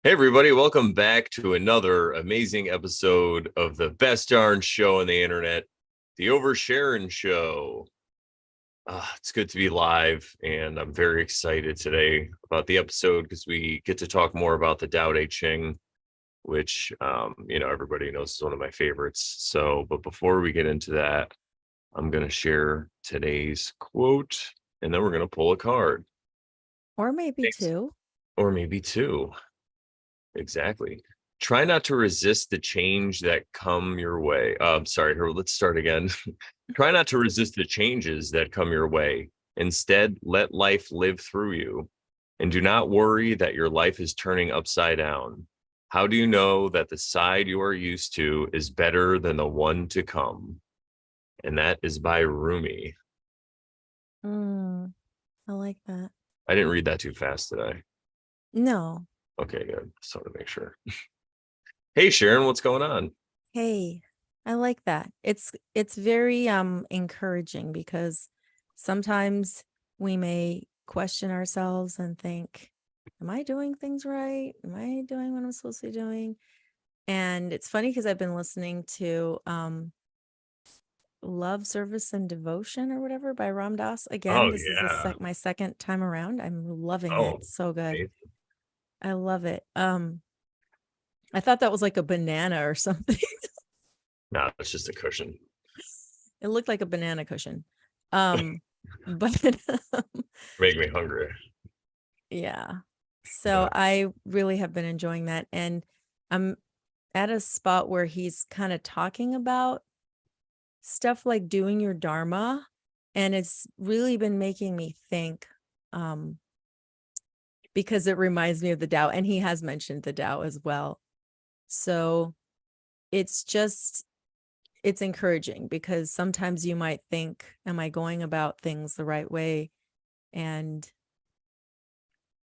Hey, everybody, welcome back to another amazing episode of the best darn show on the internet, the Sharon Show. It's good to be live, and I'm very excited today about the episode because we get to talk more about the Tao Te Ching, which, everybody knows is one of my favorites. So, but before we get into that, I'm going to share today's quote, and then we're going to pull a card. Or maybe Thanks. two. Or maybe two. Exactly. Try not to resist the change that come your way. Sorry, let's start again. Try not to resist the changes that come your way. Instead, let life live through you. And do not worry that your life is turning upside down. How do you know that the side you are used to is better than the one to come? And that is by Rumi. I like that. I didn't read that too fast, did I? No. Okay, good. Just want to make sure. Hey, Sharon, what's going on? Hey, I like that. It's very encouraging because sometimes we may question ourselves and think, am I doing things right? Am I doing what I'm supposed to be doing? And it's funny because I've been listening to Love, Service, and Devotion or whatever by Ram Dass again. Oh, This is yeah. my second time around. I'm loving Oh, it. So good. amazing. I love it. I thought that was like a banana or something. No, it's just a cushion. It looked like a banana cushion. But Make me hungry. yeah. So I really have been enjoying that. And I'm at a spot where he's kind of talking about stuff like doing your dharma. And it's really been making me think, because it reminds me of the Tao, and he has mentioned the Tao as well. So it's encouraging because sometimes you might think, am I going about things the right way? And,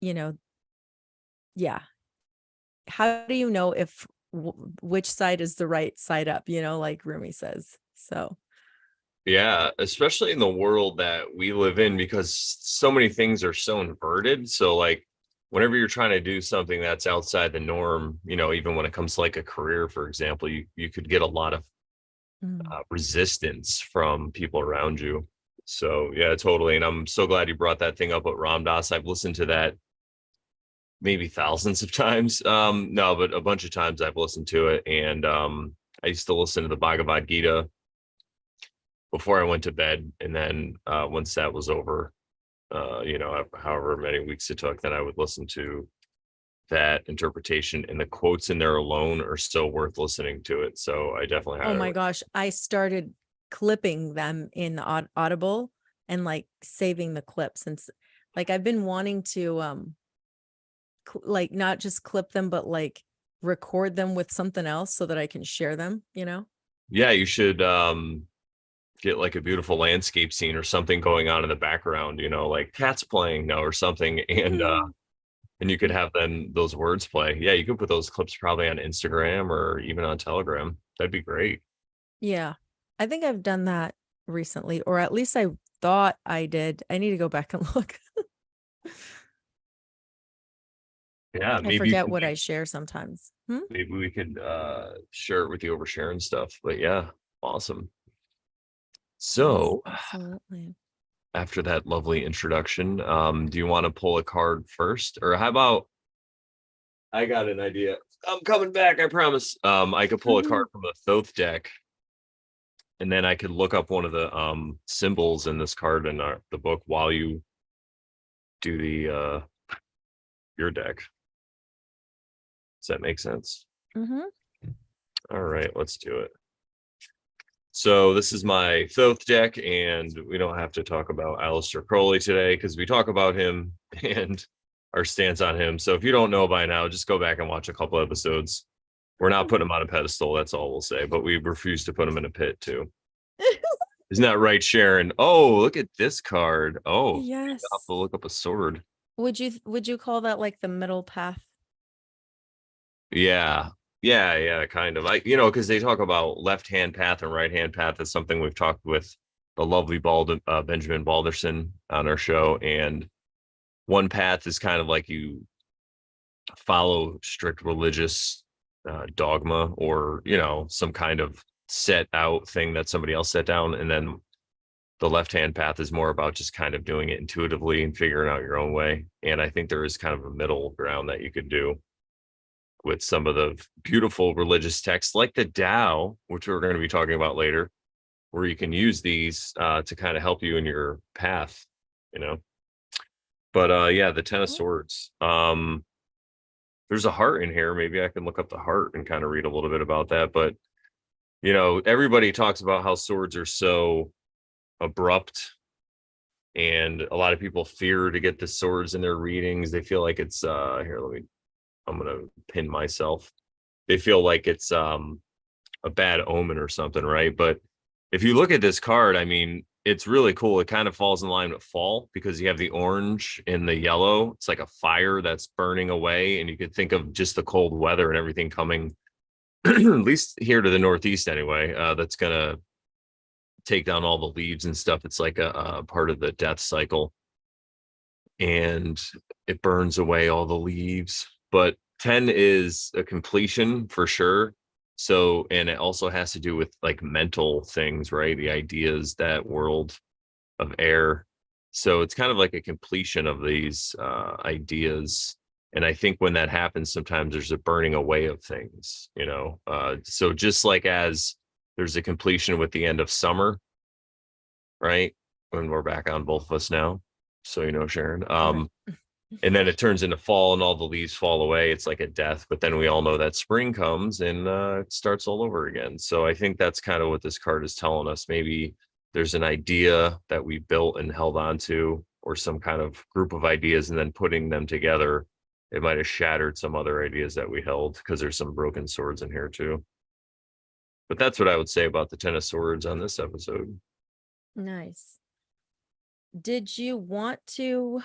yeah. How do you know if which side is the right side up, like Rumi says? So, Yeah, especially in the world that we live in, because so many things are so inverted. So, like, whenever you're trying to do something that's outside the norm, even when it comes to like a career, for example, you could get a lot of resistance from people around you. So, yeah, totally. And I'm so glad you brought that thing up with Ram Dass. I've listened to that maybe thousands of times. No, but a bunch of times I've listened to it. And I used to listen to the Bhagavad Gita before I went to bed. And then once that was over, however many weeks it took, then I would listen to that interpretation. And the quotes in there alone are so worth listening to it. So I definitely oh highly my recommend. gosh, I started clipping them in the Audible and like saving the clips. And like I've been wanting to like not just clip them, but like record them with something else so that I can share them. Yeah, you should get like a beautiful landscape scene or something going on in the background, like cats playing or something. And you could have then those words play. Yeah, you could put those clips probably on Instagram or even on Telegram. That'd be great. Yeah. I think I've done that recently, or at least I thought I did. I need to go back and look. Yeah, I maybe you forget can what I share sometimes. maybe we could share it with the oversharing stuff. But yeah, awesome. Yes, So absolutely. after that lovely introduction, do you want to pull a card first? Or how about I got an idea. I'm coming back, I promise. I could pull a card from a Thoth deck, and then I could look up one of the symbols in this card in the book while you do the your deck. Does that make sense? Mm-hmm. All right, let's do it. So this is my Thoth deck, and we don't have to talk about Aleister Crowley today because we talk about him and our stance on him. So if you don't know by now, just go back and watch a couple episodes. We're not putting him on a pedestal, that's all we'll say, but we refuse to put him in a pit too. Isn't that right, Sharon? Oh, look at this card. Oh, I'll have Yes. to look up a sword. Would you call that like the middle path? Yeah. Yeah, kind of. Because they talk about left hand path and right hand path is something we've talked with the lovely Benjamin Balderson on our show. And one path is kind of like you follow strict religious dogma, or some kind of set out thing that somebody else set down. And then the left hand path is more about just kind of doing it intuitively and figuring out your own way. And I think there is kind of a middle ground that you could do with some of the beautiful religious texts like the Tao, which we're going to be talking about later, where you can use these to kind of help you in your path, you know. But yeah, the Ten of Oh, Swords. There's a heart in here. Maybe I can look up the heart and kind of read a little bit about that. But everybody talks about how swords are so abrupt, and a lot of people fear to get the swords in their readings. They feel like it's here, I'm gonna pin myself. They feel like it's a bad omen or something, right? But if you look at this card, I mean, it's really cool. It kind of falls in line with fall because you have the orange and the yellow. It's like a fire that's burning away, and you could think of just the cold weather and everything coming, at least here to the Northeast anyway. That's gonna take down all the leaves and stuff. It's like a part of the death cycle, and it burns away all the leaves. But 10 is a completion for sure. So, and it also has to do with like mental things, right? The ideas, that world of air. So it's kind of like a completion of these ideas. And I think when that happens, sometimes there's a burning away of things, so just like as there's a completion with the end of summer, right? When we're back on, both of us now. So, Sharon. right. And then it turns into fall and all the leaves fall away. It's like a death, but then we all know that spring comes and it starts all over again. So I think that's kind of what this card is telling us. Maybe there's an idea that we built and held on to, or some kind of group of ideas, and then putting them together, it might have shattered some other ideas that we held, because there's some broken swords in here too. But that's what I would say about the Ten of Swords on this episode. Nice. Did you want to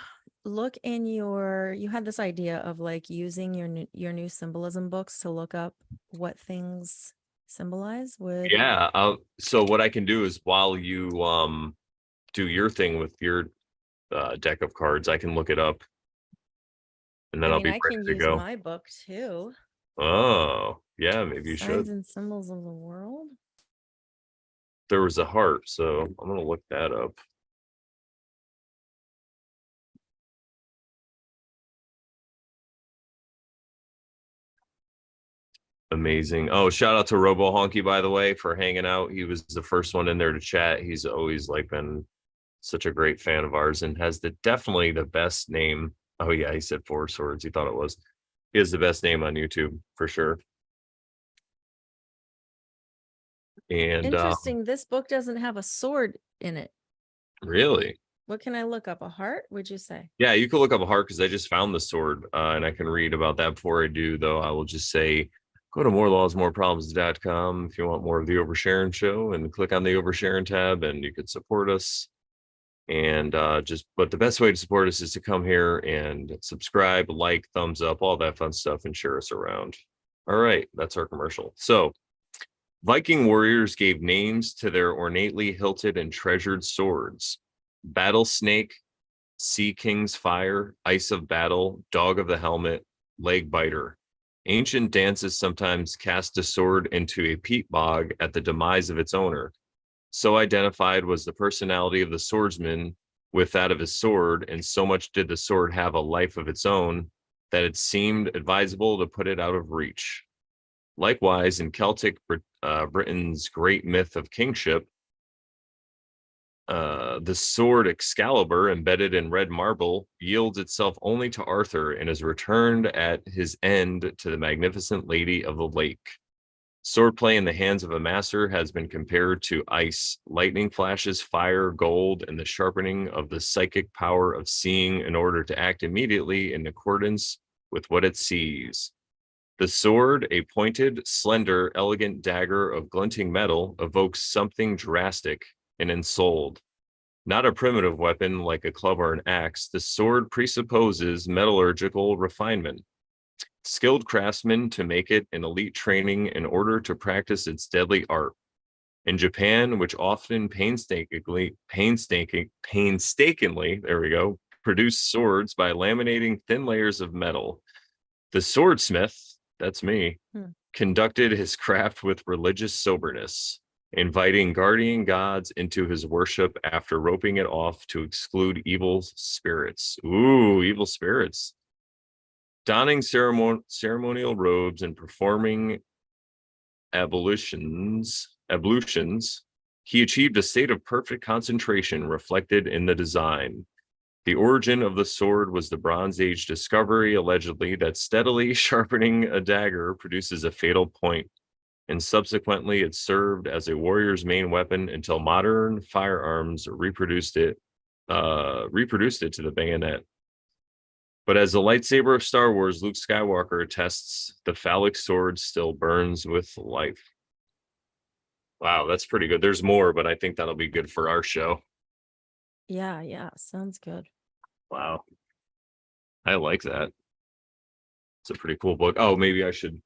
look in you had this idea of like using your new symbolism books to look up what things symbolize? Yeah. So what I can do is, while you do your thing with your deck of cards, I can look it up, and then I I'll mean, be I ready can to use go. my book too. Oh, yeah, maybe you Signs should. and Symbols of the World. There was a heart, so I'm gonna look that up. Amazing. Oh, shout out to Robo Honky, by the way, for hanging out. He was the first one in there to chat. He's always like been such a great fan of ours, and has definitely the best name. Oh yeah, he said Four Swords. He thought it was. He has the best name on YouTube for sure. And Interesting. This book doesn't have a sword in it. really, What can I look up? A heart, would you say? yeah, you can look up a heart, because I just found the sword, and I can read about that. Before I do, though, I will just say, go to morelawsmoreproblems.com if you want more of the Oversharing show, and click on the Oversharing tab, and you could support us. And but the best way to support us is to come here and subscribe, like, thumbs up, all that fun stuff, and share us around. All right, that's our commercial. So, Viking warriors gave names to their ornately hilted and treasured swords: Battle Snake, Sea King's Fire, Ice of Battle, Dog of the Helmet, Leg Biter. Ancient dances sometimes cast a sword into a peat bog at the demise of its owner. So identified was the personality of the swordsman with that of his sword, and so much did the sword have a life of its own, that it seemed advisable to put it out of reach. Likewise, in Celtic Britain's great myth of kingship, the sword Excalibur, embedded in red marble, yields itself only to Arthur, and is returned at his end to the magnificent Lady of the Lake. Swordplay in the hands of a master has been compared to ice, lightning flashes, fire, gold, and the sharpening of the psychic power of seeing in order to act immediately in accordance with what it sees. The sword, a pointed, slender, elegant dagger of glinting metal, evokes something drastic and ensouled. Not a primitive weapon like a club or an axe, the sword presupposes metallurgical refinement. Skilled craftsmen to make it, an elite training in order to practice its deadly art. In Japan, which often painstakingly, there we go, produce swords by laminating thin layers of metal. The swordsmith, that's me, Hmm. conducted his craft with religious soberness, inviting guardian gods into his worship after roping it off to exclude evil spirits. Ooh, evil spirits. Donning ceremonial robes and performing ablutions, he achieved a state of perfect concentration reflected in the design. The origin of the sword was the Bronze Age discovery, allegedly, that steadily sharpening a dagger produces a fatal point, and subsequently it served as a warrior's main weapon until modern firearms reproduced it to the bayonet. But as the lightsaber of Star Wars, Luke Skywalker attests the phallic sword still burns with life. Wow, that's pretty good. There's more, but I think that'll be good for our show. Yeah, sounds good. Wow. I like that. It's a pretty cool book. Oh, maybe I should,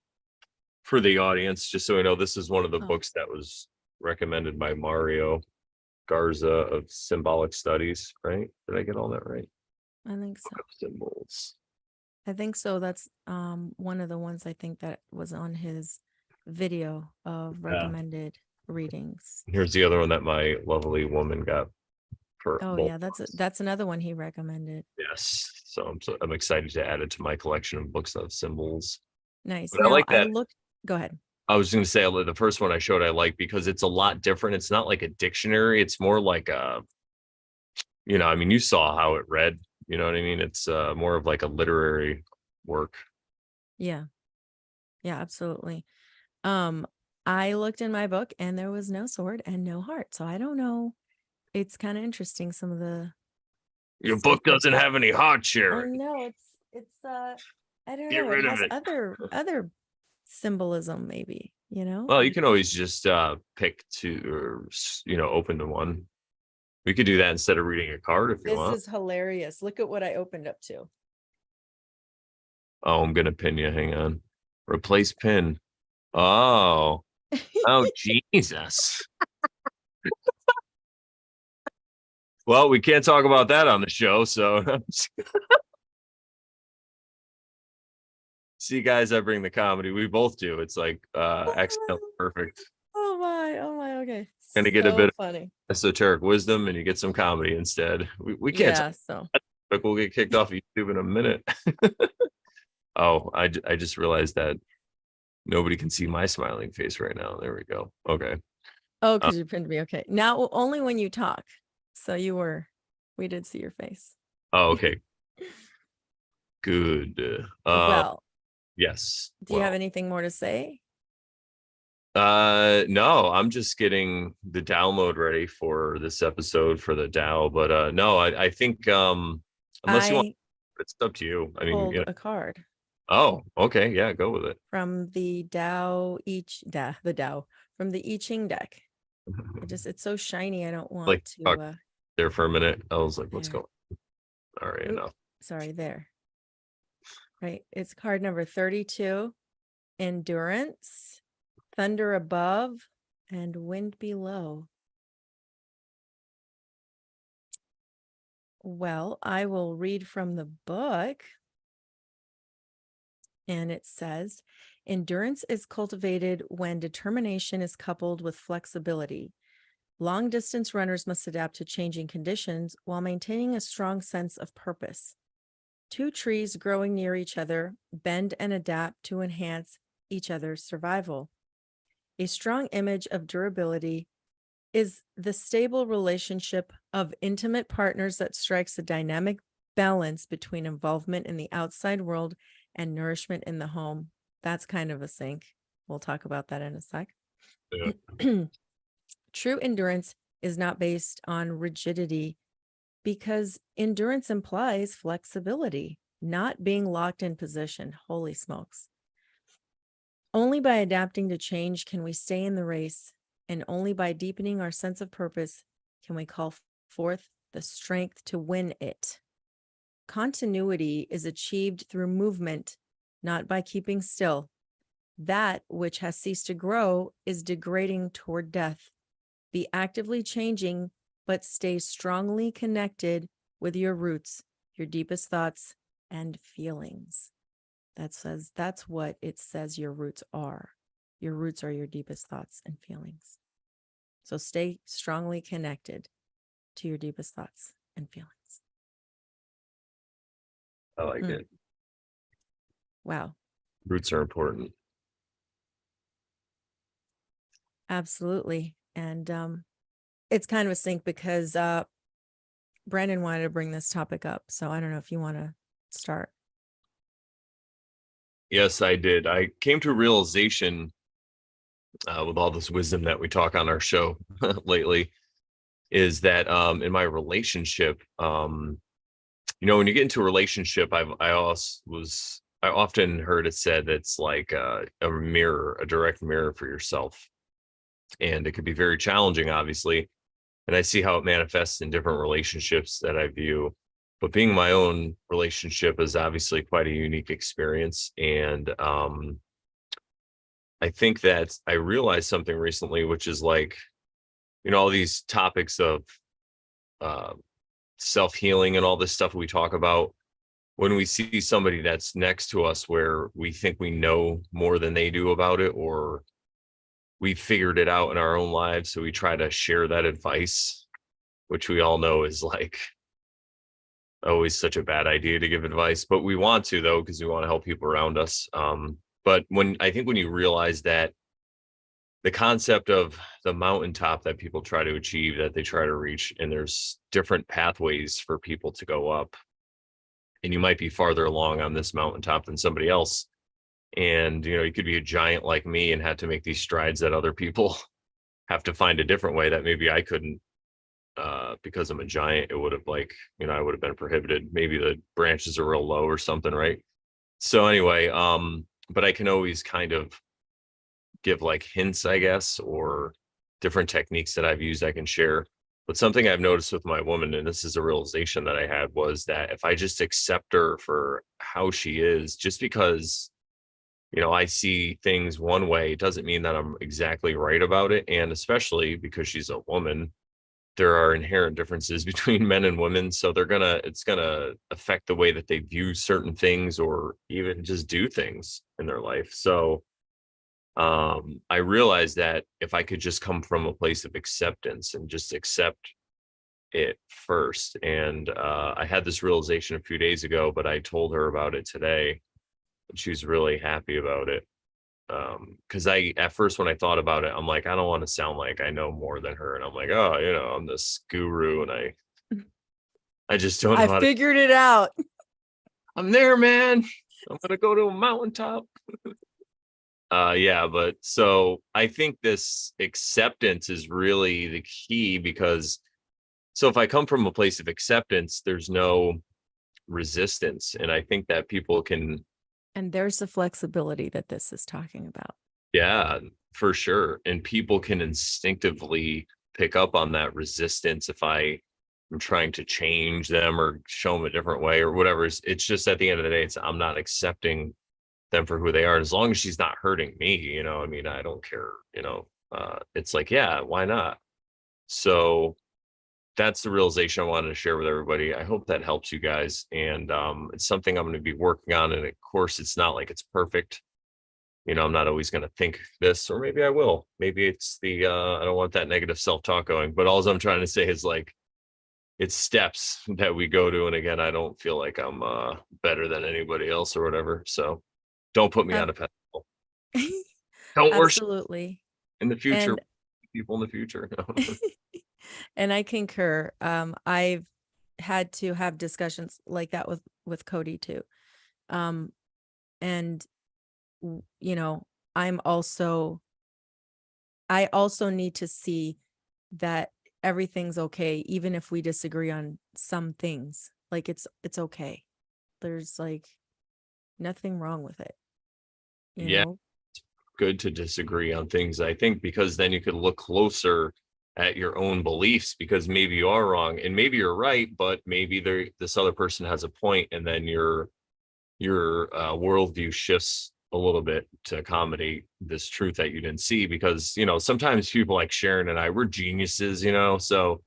for the audience, just so we know, this is one of the books that was recommended by Mario Garza of Symbolic Studies, right? Did I get all that right? I think so. Book of Symbols. I think so. That's one of the ones I think that was on his video of recommended readings. Here's the other one that my lovely woman got for Oh both. yeah, that's another one he recommended. Yes. So I'm excited to add it to my collection of books of symbols. Nice. But I Now like I that. looked. Go ahead. I was going to say the first one I showed I like because it's a lot different. It's not like a dictionary. It's more like a, I mean, you saw how it read. You know what I mean? It's more of like a literary work. Yeah, absolutely. I looked in my book and there was no sword and no heart. So I don't know. It's kind of interesting. Some of the Your book doesn't have any heart, I Sharon. know it's I don't Get know. It rid of has it. other symbolism, maybe, Well, you can always just pick to, or open to one. We could do that instead of reading a card if you This want. is hilarious. Look at what I opened up to. Oh, I'm gonna pin you. Hang on. Replace pin. Oh, oh, Jesus. Well, we can't talk about that on the show. So, see, guys, I bring the comedy. We both do. It's like accidentally perfect. Oh my, okay. Gonna get a So bit of funny. esoteric wisdom, and you get some comedy instead. We can't talk, Yeah, so but we'll get kicked off YouTube in a minute. Oh, I just realized that nobody can see my smiling face right now. There we go. Okay. because you pinned me. Okay. Now only when you talk. So we did see your face. Oh, okay. Good. Well, Yes. do you have anything more to say? No, I'm just getting the download ready for this episode for the DAO, but no, I think unless you want, I it's up to you. I mean, pulled a card oh, okay, yeah, go with it. from the from the I Ching deck. It's so shiny. I don't want Like to there for a minute. I was like, what's there. going on? All right, Oop, enough. sorry, there. Right. It's card number 32. Endurance, thunder above, and wind below. Well, I will read from the book. And it says, endurance is cultivated when determination is coupled with flexibility. Long distance runners must adapt to changing conditions while maintaining a strong sense of purpose. Two trees growing near each other bend and adapt to enhance each other's survival. A strong image of durability is the stable relationship of intimate partners that strikes a dynamic balance between involvement in the outside world and nourishment in the home. That's kind of a sync. We'll talk about that in a sec. Yeah. True endurance is not based on rigidity because endurance implies flexibility, not being locked in position. Holy smokes. Only by adapting to change can we stay in the race, and only by deepening our sense of purpose can we call forth the strength to win it. Continuity is achieved through movement, not by keeping still. That which has ceased to grow is degrading toward death. Be actively changing, but stay strongly connected with your roots, your deepest thoughts and feelings. That's what it says your roots are. Your roots are your deepest thoughts and feelings. So stay strongly connected to your deepest thoughts and feelings. I like it. Wow. Roots are important. Absolutely. And it's kind of a sync because Brandon wanted to bring this topic up. So I don't know if you want to start. Yes, I did. I came to a realization with all this wisdom that we talk on our show lately, is that in my relationship, when you get into a relationship, I often heard it said it's like a mirror, a direct mirror for yourself, and it could be very challenging, obviously. And I see how it manifests in different relationships that I view. But being my own relationship is obviously quite a unique experience, and I think that I realized something recently, which is like, all these topics of uh, self-healing and all this stuff we talk about. When we see somebody that's next to us where we think we know more than they do about it, or we figured it out in our own lives, so we try to share that advice, which we all know is like always such a bad idea to give advice, but we want to, though, because we want to help people around us. But when you realize that the concept of the mountaintop that people try to achieve, that they try to reach, and there's different pathways for people to go up, and you might be farther along on this mountaintop than somebody else. And, you could be a giant like me and had to make these strides that other people have to find a different way that maybe I couldn't, because I'm a giant. It would have I would have been prohibited. Maybe the branches are real low or something. Right. So anyway, but I can always kind of give like hints, I guess, or different techniques that I've used I can share. But something I've noticed with my woman, and this is a realization that I had, was that if I just accept her for how she is, just because, I see things one way, it doesn't mean that I'm exactly right about it. And especially because she's a woman, there are inherent differences between men and women. So it's gonna affect the way that they view certain things or even just do things in their life. So I realized that if I could just come from a place of acceptance and just accept it first. And I had this realization a few days ago, but I told her about it today, and she was really happy about it. Because at first, when I thought about it, I'm like, I don't want to sound like I know more than her, and I'm like, oh, I'm this guru, and I just don't know I how to. figured it out. I'm there, man. I'm gonna go to a mountaintop. Yeah, but so I think this acceptance is really the key, because so if I come from a place of acceptance, there's no resistance. And I think that people can, And there's the flexibility that this is talking about. yeah, for sure. And people can instinctively pick up on that resistance if I'm trying to change them or show them a different way or whatever. It's just at the end of the day, I'm not accepting them for who they are. And as long as she's not hurting me, I don't care, it's like, yeah, why not? So that's the realization I wanted to share with everybody. I hope that helps you guys. And it's something I'm going to be working on. And of course, it's not like it's perfect. I'm not always going to think this, or maybe I will. Maybe it's I don't want that negative self-talk going. But all I'm trying to say is like, it's steps that we go to. And again, I don't feel like I'm better than anybody else or whatever. So don't put me on a pedestal. Don't worship Absolutely. in the future. And People in the future. and I concur. I've had to have discussions like that with Cody too. And I also need to see that everything's okay, even if we disagree on some things. Like it's okay. There's like nothing wrong with it. Yeah. Good to disagree on things, I think, because then you could look closer at your own beliefs, because maybe you are wrong and maybe you're right, but maybe this other person has a point, and then your worldview shifts a little bit to accommodate this truth that you didn't see. Because sometimes people like Sharon and I, we're geniuses, so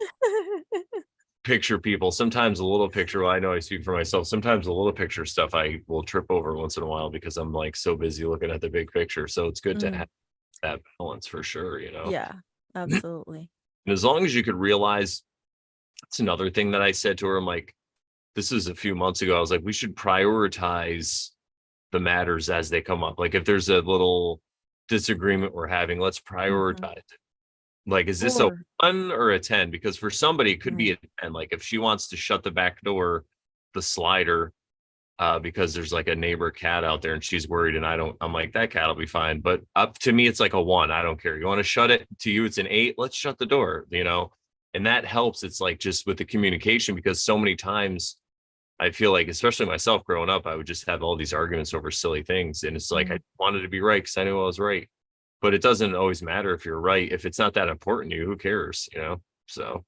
picture people. Sometimes a little picture, well, I know I speak for myself. Sometimes a little picture stuff I will trip over once in a while because I'm like so busy looking at the big picture. So it's good to Mm, have that balance for sure, you know. yeah, And absolutely. as long as you could realize, that's another thing that I said to her. I'm like, this is a few months ago. I was like, we should prioritize the matters as they come up. Like if there's a little disagreement we're having, let's Mhm. prioritize it. Like, is this a Or 1 or a 10? Because for somebody, it could be right. a 10. Like if she wants to shut the back door, the slider, because there's like a neighbor cat out there and she's worried, and I'm like, that cat will be fine. But up to me, it's like a 1. I don't care. You want to shut it? To you, it's an 8. Let's shut the door, you know? And that helps. It's like just with the communication, because so many times I feel like, especially myself growing up, I would just have all these arguments over silly things. And it's like, I Mm, wanted to be right because I knew I was right. But it doesn't always matter if you're right. If it's not that important to you, who cares, you know? So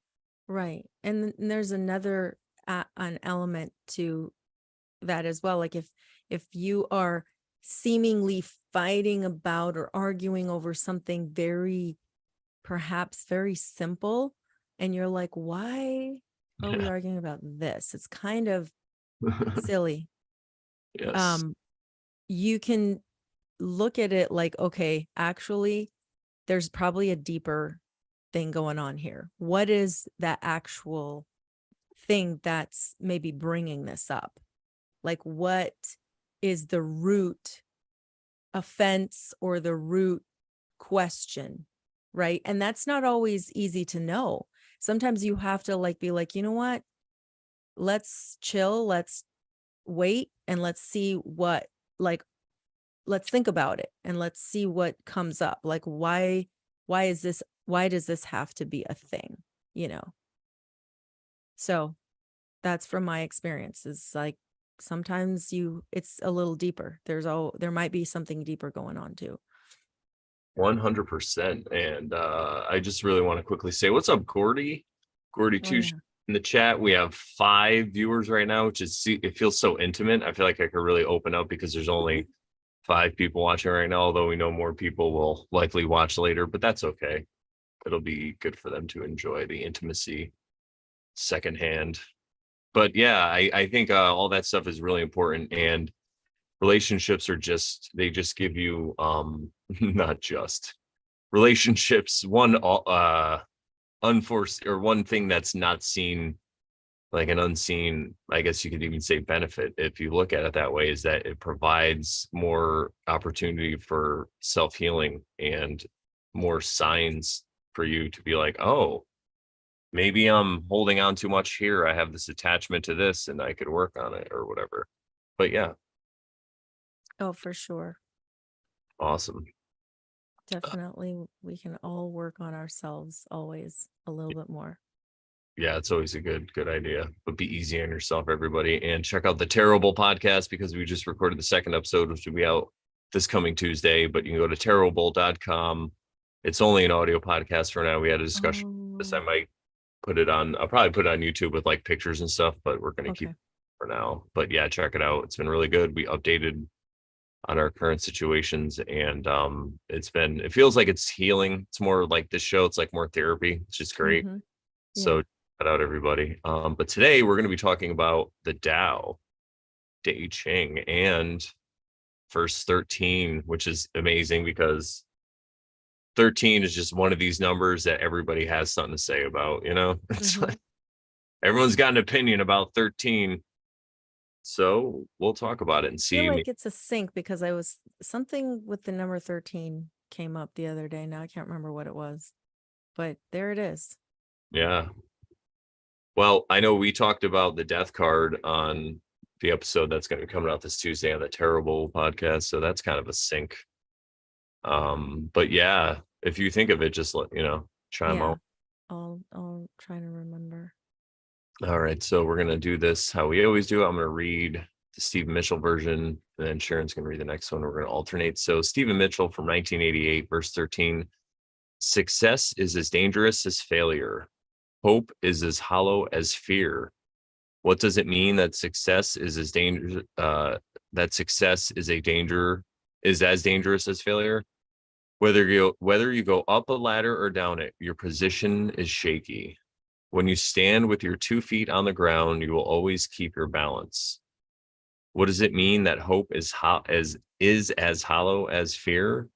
right. And there's another an element to that as well. Like if you are seemingly fighting about or arguing over something very, perhaps very simple, and you're like, why are we yeah. arguing about this? It's kind of silly. Yes. Um, you can look at it like, okay, actually, there's probably a deeper thing going on here. What is that actual thing that's maybe bringing this up? Like, what is the root offense or the root question? Right. And that's not always easy to know. Sometimes you have to like be like, you know what? Let's chill. Let's wait and let's see what, like, let's think about it and let's see what comes up. Like, why does this have to be a thing? You know? So that's from my experience. Is like sometimes it's a little deeper. There might be something deeper going on too. 100%. And I just really want to quickly say, what's up, Gordy? Gordy Oh two yeah. in the chat. We have 5 viewers right now, which is, it feels so intimate. I feel like I could really open up because there's only 5 people watching right now, although we know more people will likely watch later, but that's okay. It'll be good for them to enjoy the intimacy secondhand. But yeah, I think all that stuff is really important. And relationships are just, they just give you not just relationships, one unforced, or one thing that's not seen, like an unseen, I guess you could even say, benefit, if you look at it that way, is that it provides more opportunity for self-healing and more signs for you to be like, oh, maybe I'm holding on too much here. I have this attachment to this and I could work on it or whatever. But yeah, Oh, for sure. awesome. Definitely we can all work on ourselves always a little bit more. Yeah, it's always a good idea. But be easy on yourself, everybody. And check out the Terrible podcast, because we just recorded the second episode, which will be out this coming Tuesday. But you can go to terrible.com. It's only an audio podcast for now. We had a discussion. This I Oh, might put it on, I'll probably put it on YouTube with like pictures and stuff, but we're gonna keep okay. it for now. But yeah, check it out. It's been really good. We updated on our current situations, and it feels like it's healing. It's more like this show, it's like more therapy. It's just great. Mm-hmm. So Yeah. check it out, everybody. But today we're going to be talking about the Te Ching, and verse 13, which is amazing because 13 is just one of these numbers that everybody has something to say about, you know? It's Mm-hmm. like everyone's got an opinion about 13. So we'll talk about it and Feel see. like it's a sync because I was something with the number 13 came up the other day. Now I can't remember what it was, but there it is. Yeah. Well, I know we talked about the death card on the episode that's going to be coming out this Tuesday on the Terrible podcast. So that's kind of a sync. But yeah, if you think of it, just let, chime Yeah. out. I'll try to remember. All right. So we're going to do this how we always do. I'm going to read the Stephen Mitchell version, and then Sharon's going to read the next one. We're going to alternate. So Stephen Mitchell from 1988, verse 13: success is as dangerous as failure. Hope is as hollow as fear. What does it mean that success is as dangerous? That success is as dangerous as failure. Whether you go up a ladder or down it, your position is shaky. When you stand with your 2 feet on the ground, you will always keep your balance. What does it mean that hope is as hollow as fear?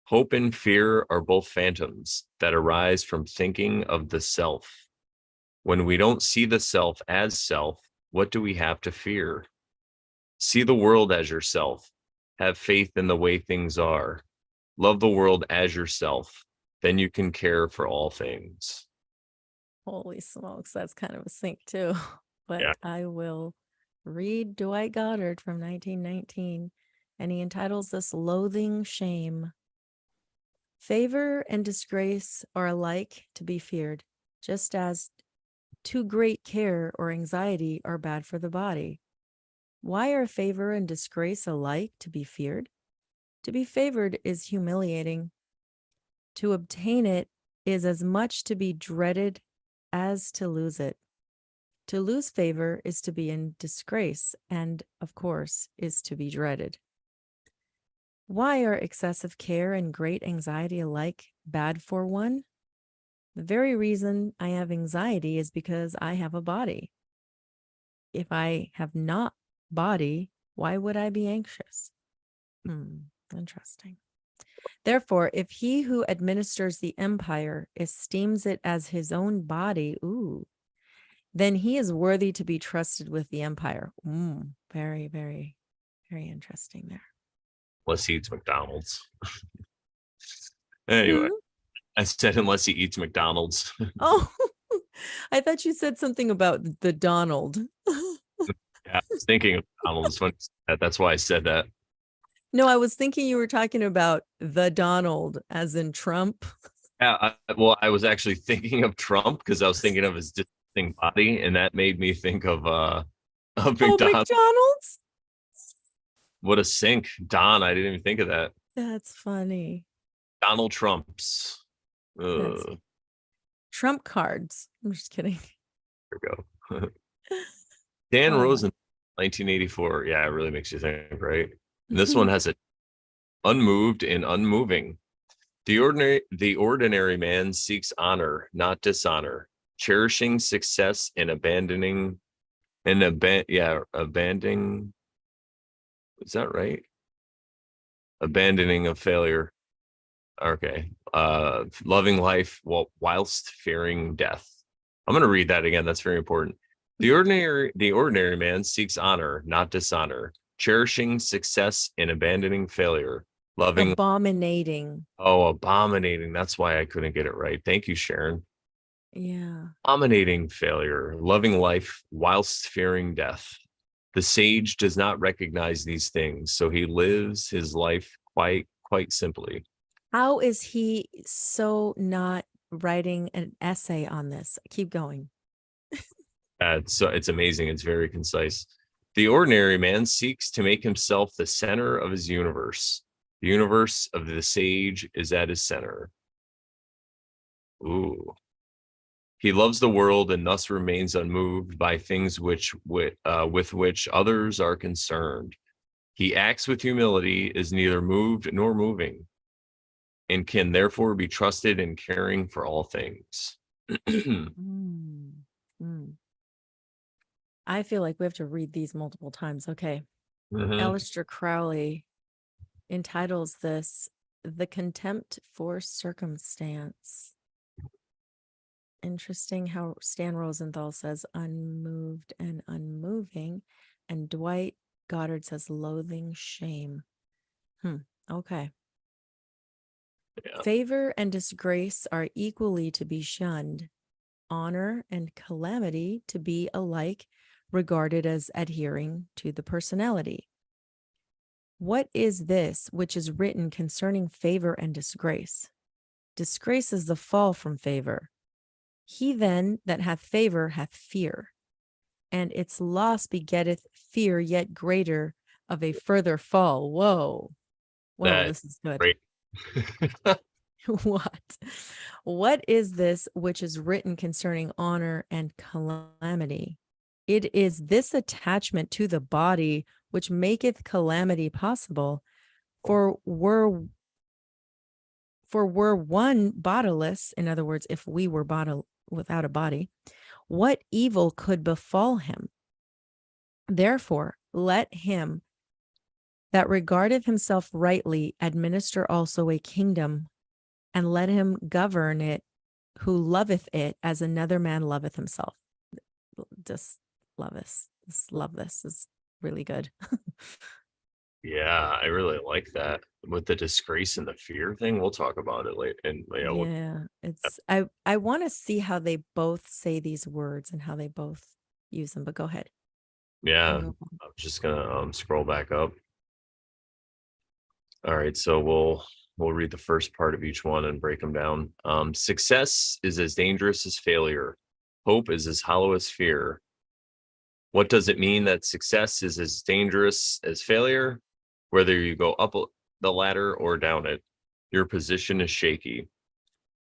Hope and fear are both phantoms that arise from thinking of the self. When we don't see the self as self, what do we have to fear? See the world as yourself. Have faith in the way things are. Love the world as yourself. Then you can care for all things. Holy smokes, that's kind of a sink too. But Yeah. I will read Dwight Goddard from 1919, and he entitles this Loathing Shame. Favor and disgrace are alike to be feared, just as too great care or anxiety are bad for the body. Why are favor and disgrace alike to be feared? To be favored is humiliating. To obtain it is as much to be dreaded as to lose it. To lose favor is to be in disgrace, and, of course, is to be dreaded. Why are excessive care and great anxiety alike bad for one? The very reason I have anxiety is because I have a body. If I have not body, why would I be anxious? Interesting. Therefore, if he who administers the empire esteems it as his own body, then he is worthy to be trusted with the empire. Very, very, very interesting there. Unless he eats McDonald's. Anyway, I said unless he eats McDonald's. Oh, I thought you said something about the Donald. Yeah, I was thinking of McDonald's. That's why I said that. No, I was thinking you were talking about the Donald, as in Trump. Yeah, I was actually thinking of Trump because I was thinking of his disgusting body, and that made me think of McDonald's. McDonald's? What a sink, Don! I didn't even think of that. That's funny. Donald Trump's. That's Trump cards. I'm just kidding. There we go. Dan Oh. Rosenthal, 1984. Yeah, it really makes you think, right? And this one has a unmoved and unmoving. The ordinary man seeks honor, not dishonor, cherishing success and abandoning. Is that right? Abandoning of failure. Okay. Loving life whilst fearing death. I'm going to read that again. That's very important. The ordinary man seeks honor, not dishonor, cherishing success and abandoning failure. Loving. Abominating. Oh, abominating. That's why I couldn't get it right. Thank you, Sharon. Yeah. Abominating failure, loving life whilst fearing death. The sage does not recognize these things, so he lives his life quite simply. How is he so not writing an essay on this? Keep going. It's amazing. It's very concise. The ordinary man seeks to make himself the center of his universe. The universe of the sage is at his center. Ooh. He loves the world and thus remains unmoved by things with which others are concerned. He acts with humility, is neither moved nor moving, and can therefore be trusted in caring for all things. I feel like we have to read these multiple times. Okay. Mm-hmm. Aleister Crowley entitles this "The Contempt for Circumstance." Interesting how Stan Rosenthal says unmoved and unmoving, and Dwight Goddard says loathing shame. Okay. Yeah. Favor and disgrace are equally to be shunned. Honor and calamity to be alike regarded as adhering to the personality. What is this which is written concerning favor and disgrace? Disgrace is the fall from favor. He then that hath favor hath fear, and its loss begetteth fear yet greater of a further fall. Whoa, this is good. Great. What is this which is written concerning honor and calamity? It is this attachment to the body which maketh calamity possible. For were one bodiless, in other words, if we were without a body, what evil could befall him? Therefore, let him that regardeth himself rightly administer also a kingdom, and let him govern it who loveth it as another man loveth himself. Just love this. Just love this. It's really good. Yeah, I really like that with the disgrace and the fear thing. We'll talk about it later. And yeah, Yeah, it's I want to see how they both say these words and how they both use them. But go ahead. yeah, You go. I'm just gonna scroll back up. All right, so we'll read the first part of each one and break them down. Success is as dangerous as failure. Hope is as hollow as fear. What does it mean that success is as dangerous as failure? Whether you go up the ladder or down it, your position is shaky.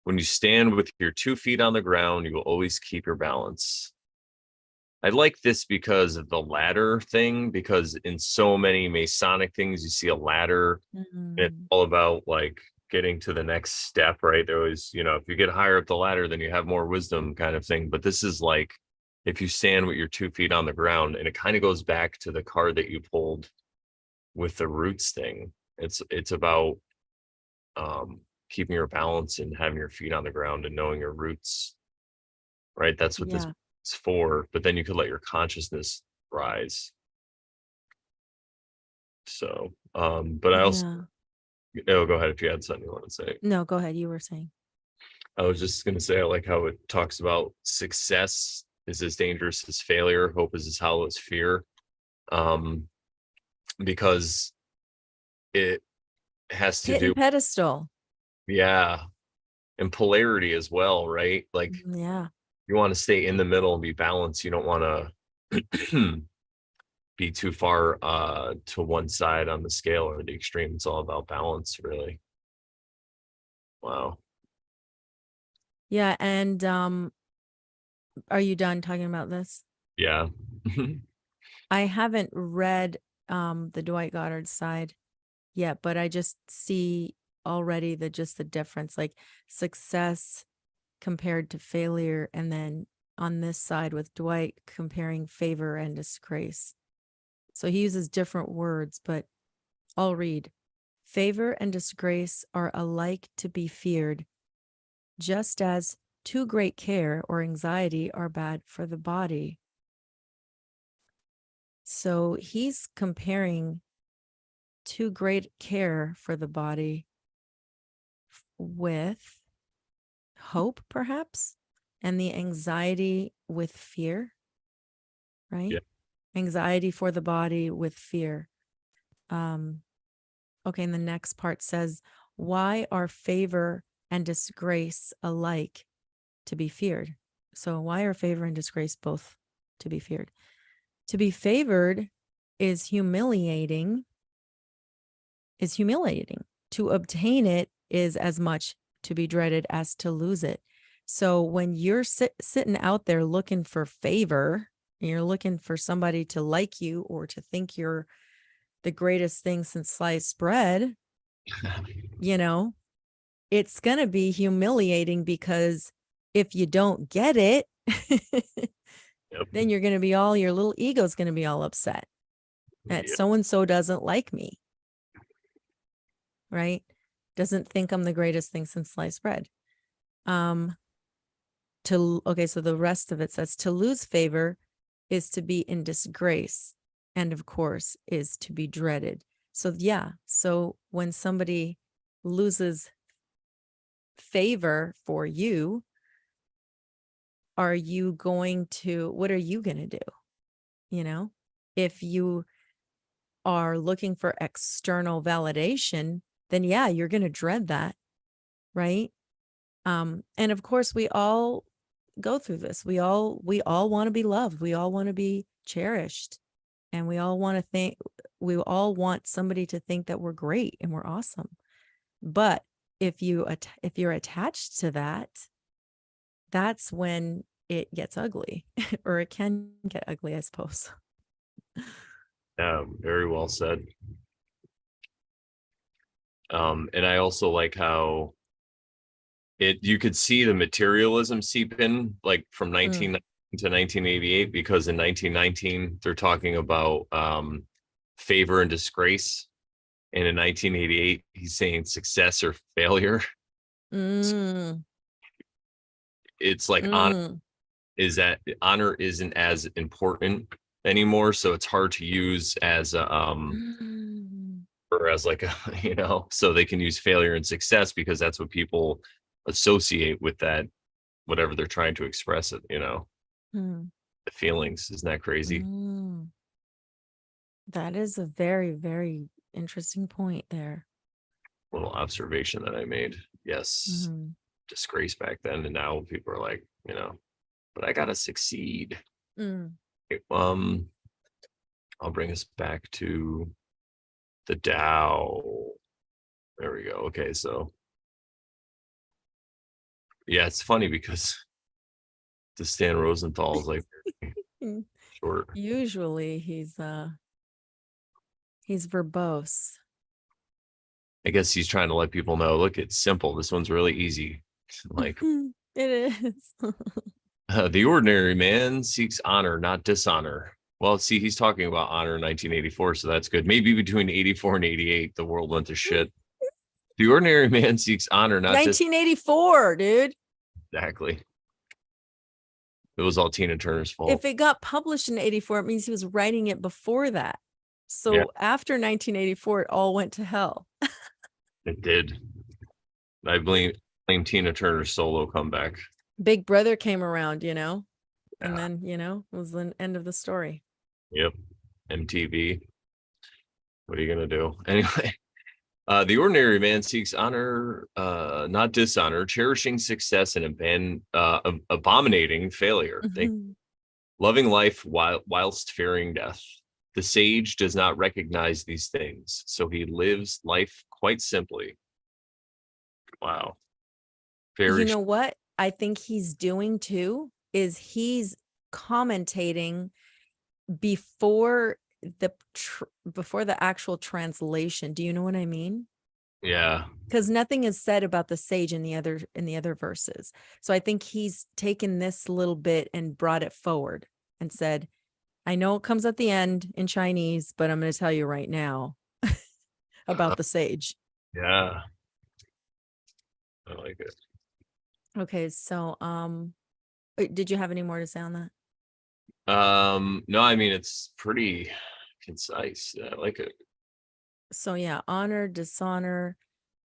When you stand with your 2 feet on the ground, you will always keep your balance. I like this because of the ladder thing, because in so many Masonic things, you see a ladder, and it's Mhm. all about like getting to the next step, right? There was, if you get higher up the ladder, then you have more wisdom kind of thing. But this is like if you stand with your 2 feet on the ground, and it kind of goes back to the card that you pulled with the roots thing. It's about keeping your balance and having your feet on the ground and knowing your roots, right? That's what this Yeah. is for. But then you could let your consciousness rise. So, but I also, Yeah. oh, go ahead if you had something you want to say. No, go ahead. You were saying. I was just going to say, I like how it talks about success is as dangerous as failure, hope is as hollow as fear, um, because it has to Pit do, and pedestal. yeah, and polarity as well, right? Like Yeah. you want to stay in the middle and be balanced. You don't want to be too far to one side on the scale or the extreme. It's all about balance, really. Wow. Yeah. And are you done talking about this? Yeah. I haven't read the Dwight Goddard side yet, but I just see already the difference, like success compared to failure, and then on this side with Dwight comparing favor and disgrace. So he uses different words, but I'll read. Favor and disgrace are alike to be feared, just as too great care or anxiety are bad for the body. So he's comparing too great care for the body with hope, perhaps, and the anxiety with fear, right? Yeah. Anxiety for the body with fear. Okay, and the next part says, why are favor and disgrace alike to be feared? So why are favor and disgrace both to be feared? To be favored is humiliating. To obtain it is as much to be dreaded as to lose it. So when you're sitting out there looking for favor, and you're looking for somebody to like you or to think you're the greatest thing since sliced bread, it's going to be humiliating, because if you don't get it, Yep. then you're going to be your little ego's going to be all upset that Yeah. so-and-so doesn't like me, right? Doesn't think I'm the greatest thing since sliced bread. Okay, so the rest of it says to lose favor is to be in disgrace, and of course is to be dreaded. So yeah, so when somebody loses favor for you, what are you going to do? If you are looking for external validation, then yeah, you're going to dread that, right? And of course we all go through this. We all want to be loved. We all want to be cherished. And we all want somebody to think that we're great and we're awesome. But if you're attached to that, that's when it gets ugly, or it can get ugly, I suppose. Yeah, very well said. And I also like how you could see the materialism seep in, like from 1919 to 1988, because in 1919 they're talking about favor and disgrace, and in 1988 he's saying success or failure. Mm, It's like mm, honor isn't as important anymore, so it's hard to use as a mm, or as like a so they can use failure and success because that's what people associate with that, whatever they're trying to express it, mm, the feelings. Isn't that crazy? mm. That is a very, very interesting point there. Little observation that I made. Yes, Mhm. disgrace back then, and now people are like, but I gotta succeed. Mm. I'll bring us back to the Tao. There we go. Okay, so yeah, it's funny because the Stan Rosenthal is like Mm. short. Usually he's verbose. I guess he's trying to let people know, look, it's simple. This one's really easy. Like, It is. the ordinary man seeks honor, not dishonor. Well, see, he's talking about honor in 1984, so that's good. Maybe between 84 and 88, the world went to shit. The ordinary man seeks honor, not 1984, dude. exactly. It was all Tina Turner's fault. If it got published in 84, it means he was writing it before that. So Yeah. after 1984, it all went to hell. It did. I blame Tina Turner's solo comeback. Big Brother came around, and Yeah. then, it was the end of the story. Yep. MTV. What are you gonna do? Anyway, the ordinary man seeks honor, not dishonor, cherishing success and abominating failure. Loving life whilst fearing death. The sage does not recognize these things, so he lives life quite simply. Wow. You know what I think he's doing too is he's commentating before the actual translation. Do you know what I mean? Yeah. Because nothing is said about the sage in the other verses. So I think he's taken this little bit and brought it forward and said, I know it comes at the end in Chinese, but I'm going to tell you right now about the sage. Yeah. I like it. Okay, so did you have any more to say on that? No, I mean it's pretty concise. I like it. So yeah, honor, dishonor,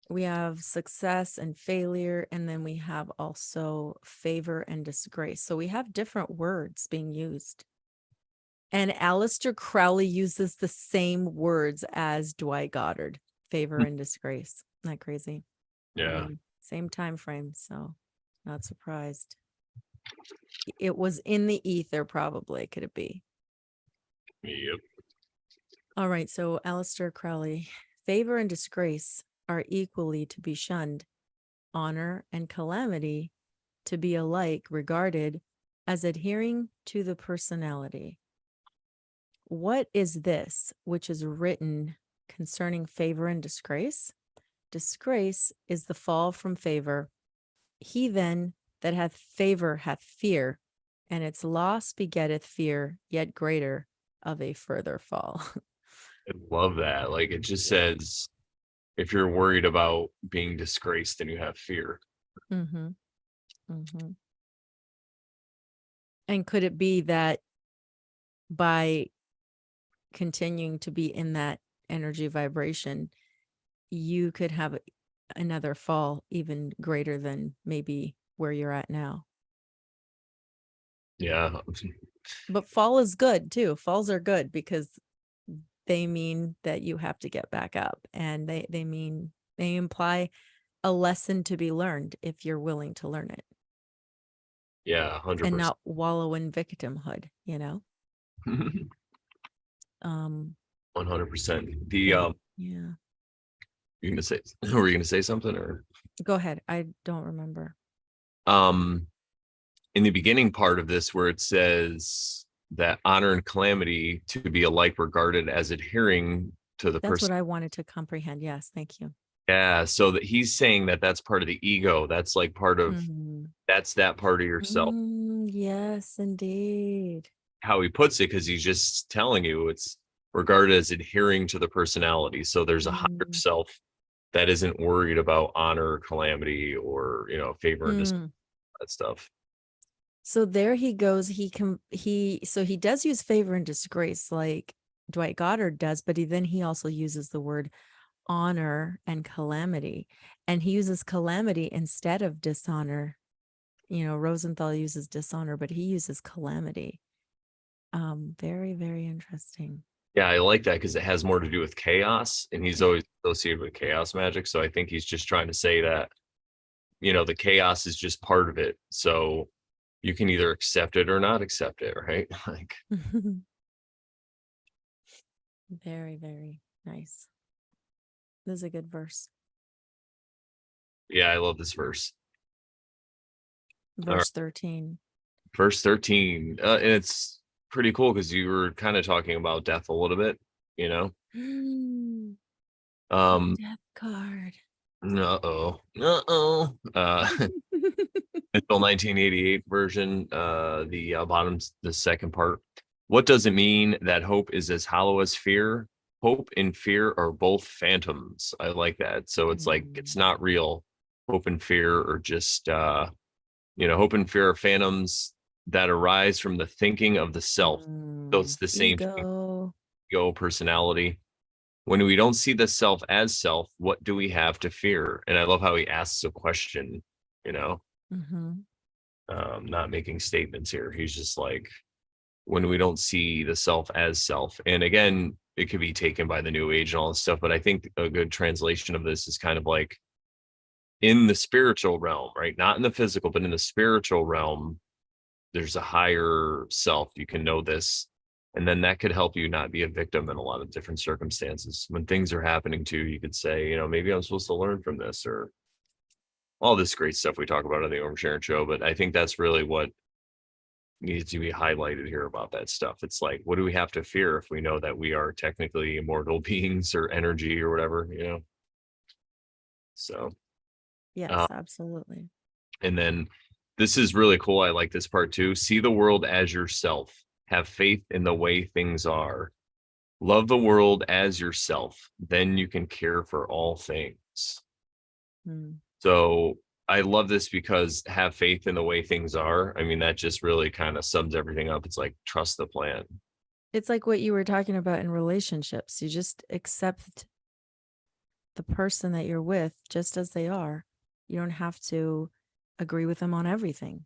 we have success and failure, and then we have also favor and disgrace. So we have different words being used. And Aleister Crowley uses the same words as Dwight Goddard, favor and disgrace. Isn't that crazy? Yeah. Same time frame, so not surprised. It was in the ether, probably, could it be? Yep. All right, so Aleister Crowley, favor and disgrace are equally to be shunned, honor and calamity to be alike regarded as adhering to the personality. What is this which is written concerning favor and disgrace? Disgrace is the fall from favor. He then that hath favor hath fear, and its loss begetteth fear yet greater of a further fall. I love that. Like it just says, if you're worried about being disgraced, then you have fear. Mm-hmm. Mm-hmm. And could it be that by continuing to be in that energy vibration, you could have another fall even greater than maybe where you're at now? Yeah. But fall is good too. Falls are good because they mean that you have to get back up, and they imply a lesson to be learned if you're willing to learn it. Yeah, 100%. And not wallow in victimhood, 100%. The yeah. you're gonna say were you gonna say something or Go ahead. I don't remember. In the beginning part of this where it says that honor and calamity to be alike regarded as adhering to the That's person. what I wanted to comprehend. Yes, thank you. Yeah, so that he's saying that that's part of the ego. That's like part of Mm. that's that part of yourself. Yes, indeed. How he puts it, because he's just telling you it's regarded as adhering to the personality. So there's a higher Mm. self that isn't worried about honor or calamity or favor and Mm. that stuff. So there he goes. So he does use favor and disgrace like Dwight Goddard does, but he also uses the word honor and calamity. And he uses calamity instead of dishonor. Rosenthal uses dishonor, but he uses calamity. Very, very interesting. Yeah, I like that because it has more to do with chaos, and he's always associated with chaos magic. So I think he's just trying to say that, the chaos is just part of it. So you can either accept it or not accept it, right? Like, Very, very nice. This is a good verse. yeah, I love this verse. All right, Verse 13. verse 13. And it's pretty cool because you were kind of talking about death a little bit, you know. The Um, death card. uh-oh. Until 1988 version, the bottom's the second part. What does it mean that hope is as hollow as fear? Hope and fear are both phantoms. I like that. So it's like it's not real. Hope and fear are just hope and fear are phantoms that arise from the thinking of the self. So it's the same thing, Ego. ego, personality. When we don't see the self as self, what do we have to fear? And I love how he asks a question, you know, Mm-hmm. not making statements here. He's just like, when we don't see the self as self. And again, it could be taken by the new age and all this stuff, but I think a good translation of this is kind of like in the spiritual realm, right? Not in the physical, but in the spiritual realm, there's a higher self. You can know this. And then that could help you not be a victim in a lot of different circumstances. When things are happening to you, you could say, maybe I'm supposed to learn from this, or all this great stuff we talk about on the Oversharing show. But I think that's really what needs to be highlighted here about that stuff. It's like, what do we have to fear if we know that we are technically immortal beings or energy or whatever. So Yes, absolutely. and then this is really cool. I like this part too. See the world as yourself. Have faith in the way things are. Love the world as yourself. Then you can care for all things. Mm. So I love this because have faith in the way things are. I mean, that just really kind of sums everything up. It's like trust the plan. It's like what you were talking about in relationships. You just accept the person that you're with just as they are. You don't have to agree with them on everything.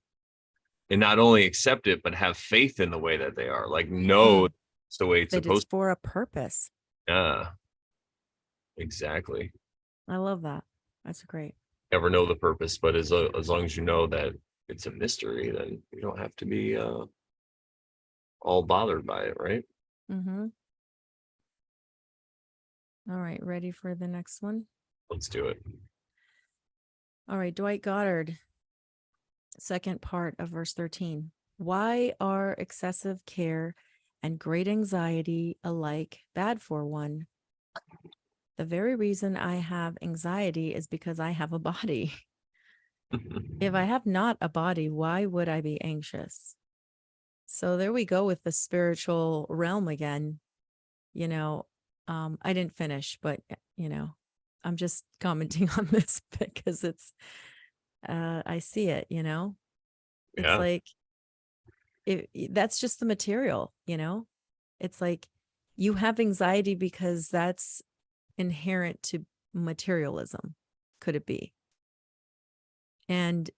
And not only accept it, but have faith in the way that they are. Like, know it's the way it's That it's supposed for a purpose. to. Yeah, exactly. I love that. That's great. Never know the purpose, but as long as you know that it's a mystery, then you don't have to be all bothered by it, right? Mm-hmm. All right, ready for the next one? Let's do it. All right, Dwight Goddard, second part of verse 13. Why are excessive care and great anxiety alike bad for one? The very reason I have anxiety is because I have a body. If I have not a body, why would I be anxious? So there we go with the spiritual realm again. I didn't finish, but I'm just commenting on this because I see it, it's Yeah. like, that's just the material, it's like you have anxiety because that's inherent to materialism. Could it be? And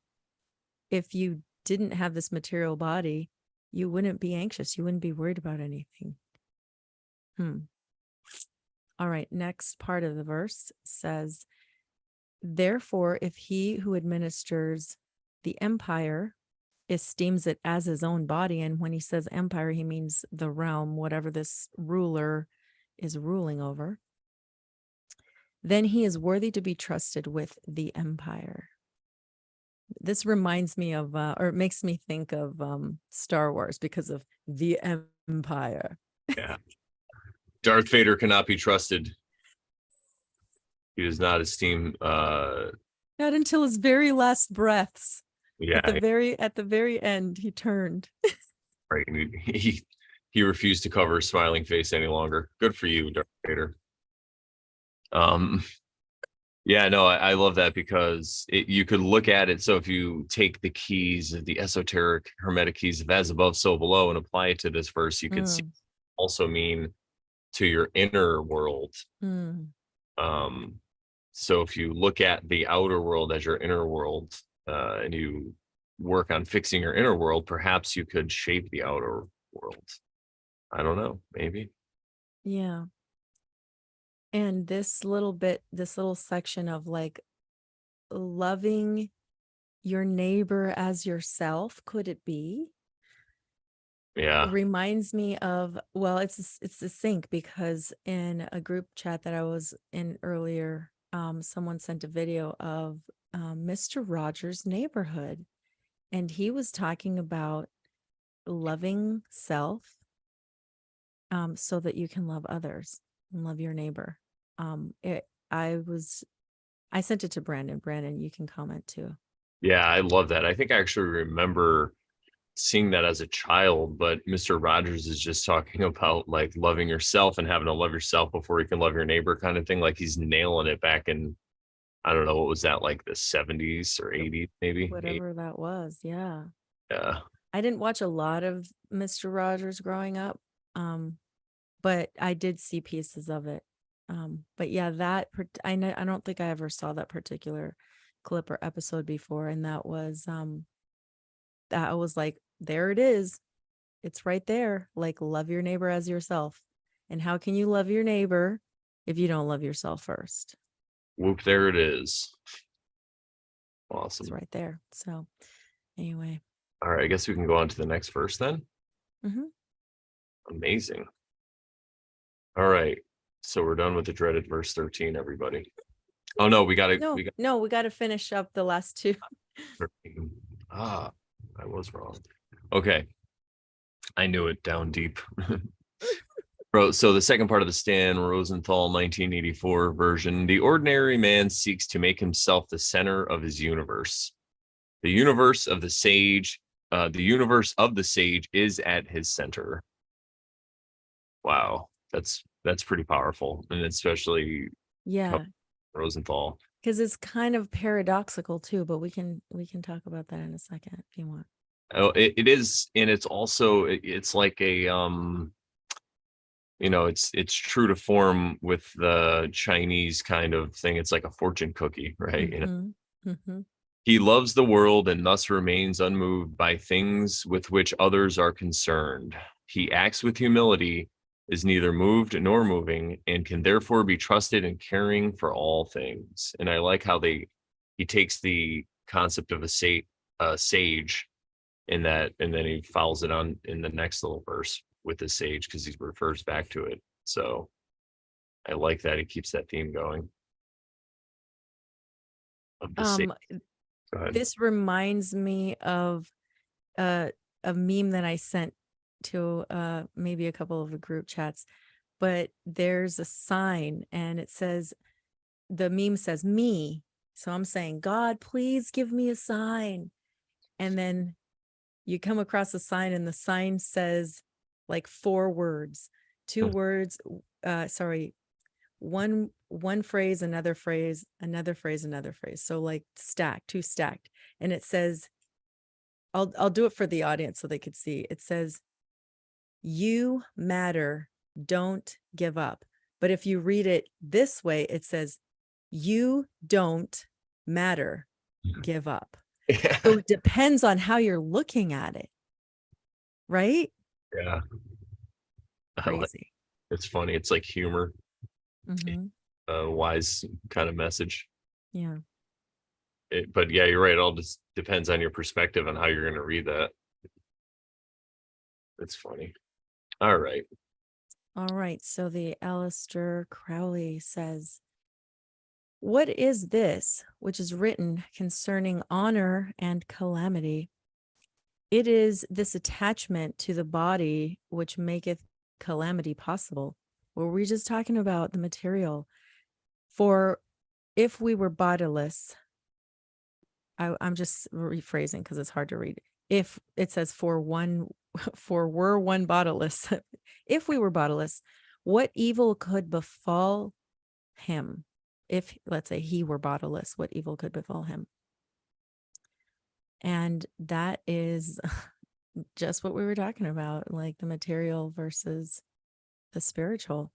if you didn't have this material body, you wouldn't be anxious. You wouldn't be worried about anything. All right. Next part of the verse says, therefore, if he who administers the empire esteems it as his own body, and when he says empire, he means the realm, whatever this ruler is ruling over, then he is worthy to be trusted with the empire. This reminds me of, or it makes me think of Star Wars because of the empire. Yeah. Darth Vader cannot be trusted. He does not esteem Not until his very last breaths. yeah, At the very end, he turned. right. He refused to cover his smiling face any longer. Good for you, Darth Vader. Um, yeah, no, I love that because you could look at it. So if you take the keys, the esoteric hermetic keys of as above, so below, and apply it to this verse, you could see also mean to your inner world. Um, so if you look at the outer world as your inner world, and you work on fixing your inner world, perhaps you could shape the outer world. I don't know, maybe. Yeah. And this little section of like loving your neighbor as yourself, could it be? Yeah. Reminds me of, well, it's a sync because in a group chat that I was in earlier, someone sent a video of Mr. Rogers' Neighborhood, and he was talking about loving self, so that you can love others and love your neighbor. I sent it to Brandon. Brandon, you can comment too. Yeah, I love that. I think I actually remember seeing that as a child, but Mr. Rogers is just talking about like loving yourself and having to love yourself before you can love your neighbor kind of thing. Like he's nailing it back in, I don't know, what was that, like the 70s or 80s, maybe? Whatever that was. Yeah. Yeah. I didn't watch a lot of Mr. Rogers growing up, but I did see pieces of it. But yeah, I don't think I ever saw that particular clip or episode before, and that was like, there it is. It's right there. Like, love your neighbor as yourself. And how can you love your neighbor if you don't love yourself first? Whoop, there it is. Awesome. It's right there. So anyway. All right, I guess we can go on to the next verse then. Mm-hmm. Amazing. All right. So we're done with the dreaded verse 13, everybody. Oh no, we got to finish up the last two. I was wrong. Okay. I knew it down deep. Bro, so the second part of the Stan Rosenthal 1984 version, the ordinary man seeks to make himself the center of his universe. The universe of the sage is at his center. Wow, that's pretty powerful, and especially Rosenthal, because it's kind of paradoxical too. But we can talk about that in a second if you want. Oh, it is, and it's also it's like a it's true to form with the Chinese kind of thing. It's like a fortune cookie, right? Mm-hmm. Mm-hmm. He loves the world and thus remains unmoved by things with which others are concerned. He acts with humility, is neither moved nor moving, and can therefore be trusted in caring for all things. And I like how he takes the concept of a sage in that, and then he follows it on in the next little verse with the sage because he refers back to it. So I like that he keeps that theme going. This reminds me of a meme that I sent to maybe a couple of the group chats, but there's a sign and it says, the meme says me. So I'm saying, God, please give me a sign. And then you come across a sign and the sign says like 4 words, 2 words, one phrase, another phrase, another phrase, another phrase. So like stacked, 2 stacked. And it says, I'll do it for the audience so they could see. It says, you matter, don't give up. But if you read it this way, it says, you don't matter, give up. Yeah. So it depends on how you're looking at it. Right? Yeah. Crazy. It's funny. It's like humor. Mm-hmm. A wise kind of message. Yeah. But yeah, you're right. It all just depends on your perspective on how you're going to read that. It's funny. All right. So the Aleister Crowley says, what is this which is written concerning honor and calamity? It is this attachment to the body which maketh calamity possible. Were we just talking about the material? For if we were bodiless, I'm just rephrasing because it's hard to read. If it says for were one bodiless, if we were bodiless, what evil could befall him? If, let's say, he were bodiless, what evil could befall him? And that is just what we were talking about, like the material versus the spiritual.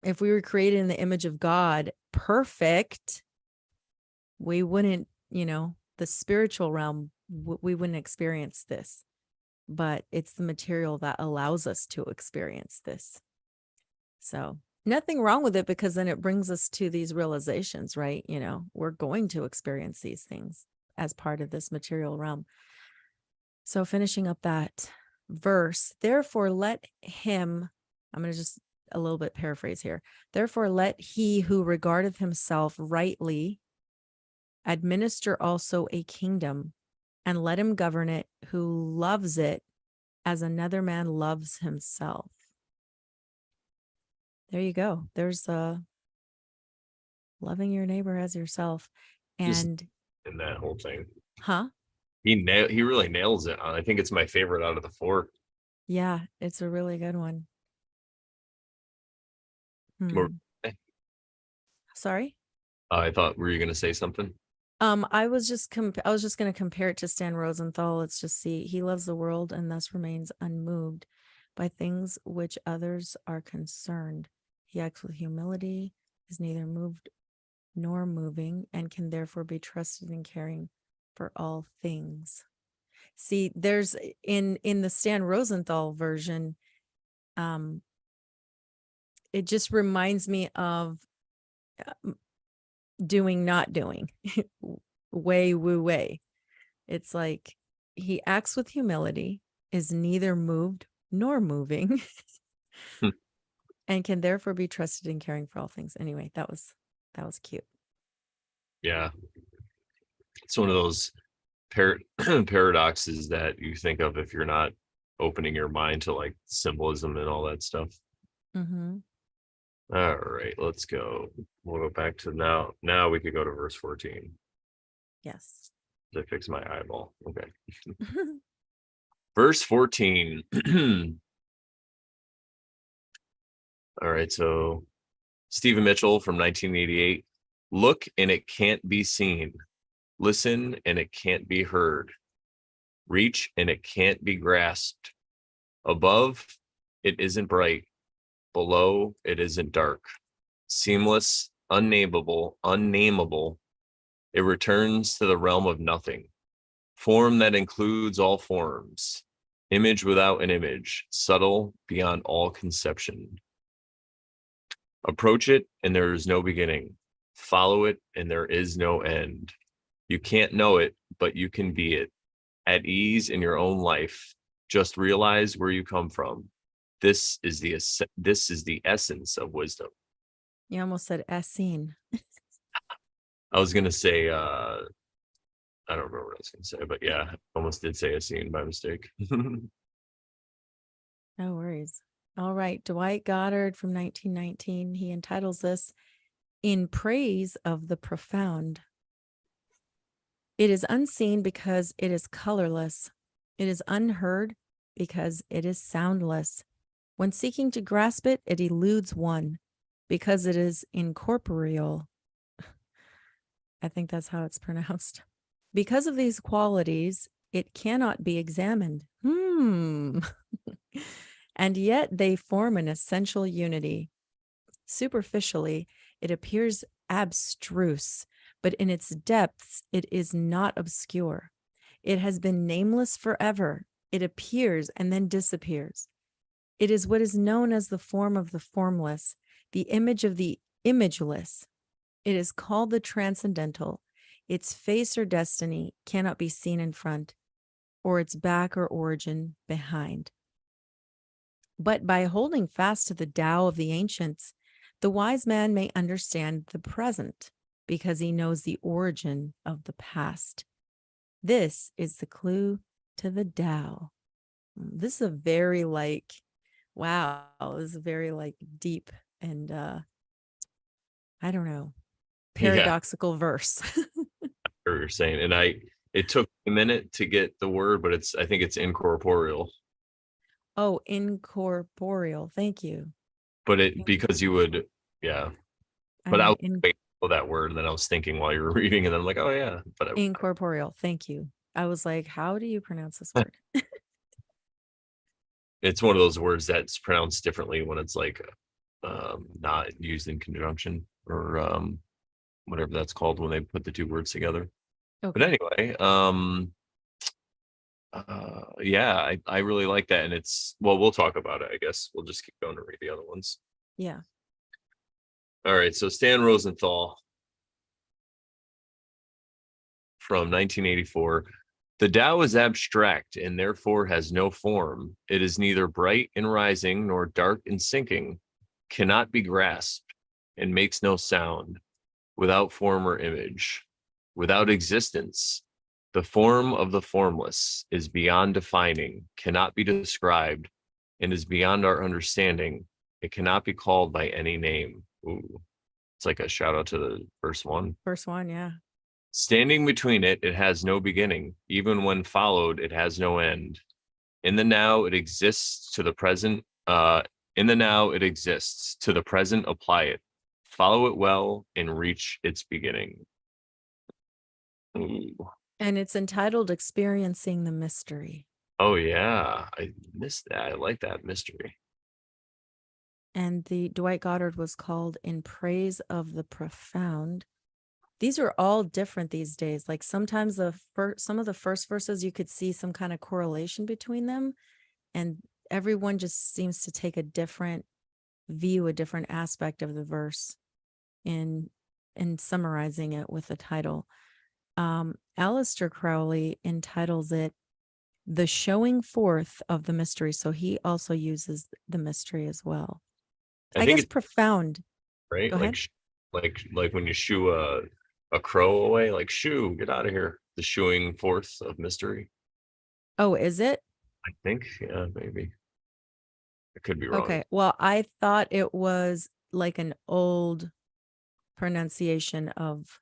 If we were created in the image of God, perfect, we wouldn't, the spiritual realm, we wouldn't experience this. But it's the material that allows us to experience this. So nothing wrong with it, because then it brings us to these realizations, right? We're going to experience these things as part of this material realm. So finishing up that verse, therefore let him, I'm going to just a little bit paraphrase here. Therefore let he who regardeth himself rightly administer also a kingdom, and let him govern it who loves it as another man loves himself. There you go. There's loving your neighbor as yourself. And in that whole thing. Huh? He really nails it. I think it's my favorite out of the four. Yeah, it's a really good one. Sorry? I thought, were you going to say something? I was just going to compare it to Stan Rosenthal. It's just, he loves the world and thus remains unmoved by things which others are concerned. He acts with humility, is neither moved nor moving, and can therefore be trusted in caring for all things. See, there's in the Stan Rosenthal version, it just reminds me of doing, not doing. Way, woo, way. It's like he acts with humility, is neither moved nor moving, and can therefore be trusted in caring for all things. Anyway, that was cute. Yeah. It's one of those paradoxes that you think of if you're not opening your mind to like symbolism and all that stuff. Mm-hmm. All right, let's go. We'll go back to now. Now we could go to verse 14. Yes. To fix my eyeball. Okay. Verse 14. All right, so Stephen Mitchell from 1988. Look and it can't be seen. Listen and it can't be heard. Reach and it can't be grasped. Above, it isn't bright. Below, it isn't dark. Seamless, unnameable, it returns to the realm of nothing. Form that includes all forms. Image without an image, subtle beyond all conception. Approach it and there is no beginning. Follow it and there is no end. You can't know it, but you can be it. At ease in your own life. Just realize where you come from. This is the essence of wisdom. You almost said Essene. I was gonna say I don't remember what I was gonna say, but yeah, I almost did say a scene by mistake. No worries. All right. Dwight Goddard from 1919. He entitles this In Praise of the Profound. It is unseen because it is colorless. It is unheard because it is soundless. When seeking to grasp it, it eludes one because it is incorporeal. I think that's how it's pronounced. Because of these qualities, it cannot be examined. And yet they form an essential unity. Superficially, it appears abstruse, but in its depths, it is not obscure. It has been nameless forever. It appears and then disappears. It is what is known as the form of the formless, the image of the imageless. It is called the transcendental. Its face or destiny cannot be seen in front, or its back or origin behind. But by holding fast to the Tao of the ancients, the wise man may understand the present because he knows the origin of the past. This is the clue to the Tao. This is a very wow, this is very deep and I don't know. Yeah, paradoxical verse. I hear what you're saying. And it took a minute to get the word, but I think it's incorporeal. Oh, incorporeal. Thank you. But In- because you would, yeah. But I I'm was waiting for that word, and then I was thinking while you were reading, and then I'm like, oh yeah. But incorporeal. Thank you. I was like, how do you pronounce this word? it's one of those words that's pronounced differently when it's like not used in conjunction or whatever that's called when they put the two words together. But Okay. anyway, yeah, I really like that. And we'll talk about it, I guess. We'll just keep going to read the other ones. Yeah. All right, so Stan Rosenthal from 1984. The Tao is abstract and therefore has no form. It is neither bright and rising nor dark and sinking, cannot be grasped, and makes no sound, without form or image, without existence. The form of the formless is beyond defining, cannot be described, and is beyond our understanding. It cannot be called by any name. Ooh, it's like a shout out to the first one. First one. Yeah. Standing between it, it has no beginning. Even when followed, it has no end. In the now, it exists to the present. In the now, it exists to the present. Apply it, follow it well, and reach its beginning. Ooh. And it's entitled Experiencing the Mystery. Oh yeah, I missed that. I like that mystery. And the Dwight Goddard was called In Praise of the Profound. These are all different these days. Like sometimes some of the first verses, you could see some kind of correlation between them. And everyone just seems to take a different view, a different aspect of the verse in summarizing it with the title. Aleister Crowley entitles it The Showing Forth of the Mystery. So he also uses the mystery as well. I think guess it's profound. right. Go ahead. Like when you shoo a crow away, like shoo, get out of here. The shooing forth of mystery. Oh, is it? I think, yeah, maybe. I could be wrong. Okay. Well, I thought it was like an old pronunciation of,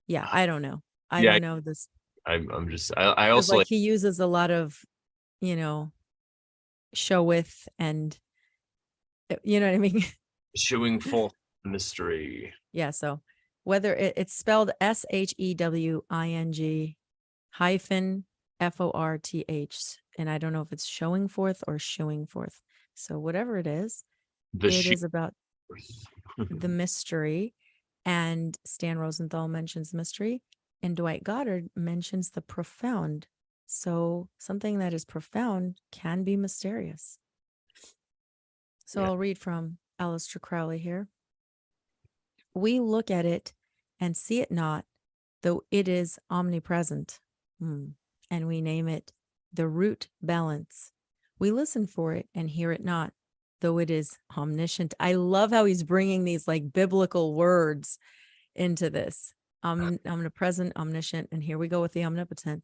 yeah, I don't know. I Yeah, don't know this I'm just I because also like like he uses a lot of, show with and you know what I mean? shooing forth mystery. Yeah. So whether it's spelled SHEWING hyphen FORTH, and I don't know if it's showing forth or showing forth. So whatever it is The about the mystery. And Stan Rosenthal mentions mystery, and Dwight Goddard mentions the profound. So something that is profound can be mysterious. So Yeah. I'll read from Aleister Crowley here. We look at it and see it not, though it is omnipresent. And we name it the root balance. We listen for it and hear it not, though it is omniscient. I love how he's bringing these like biblical words into this. Omnipresent, omniscient, and here we go with the omnipotent.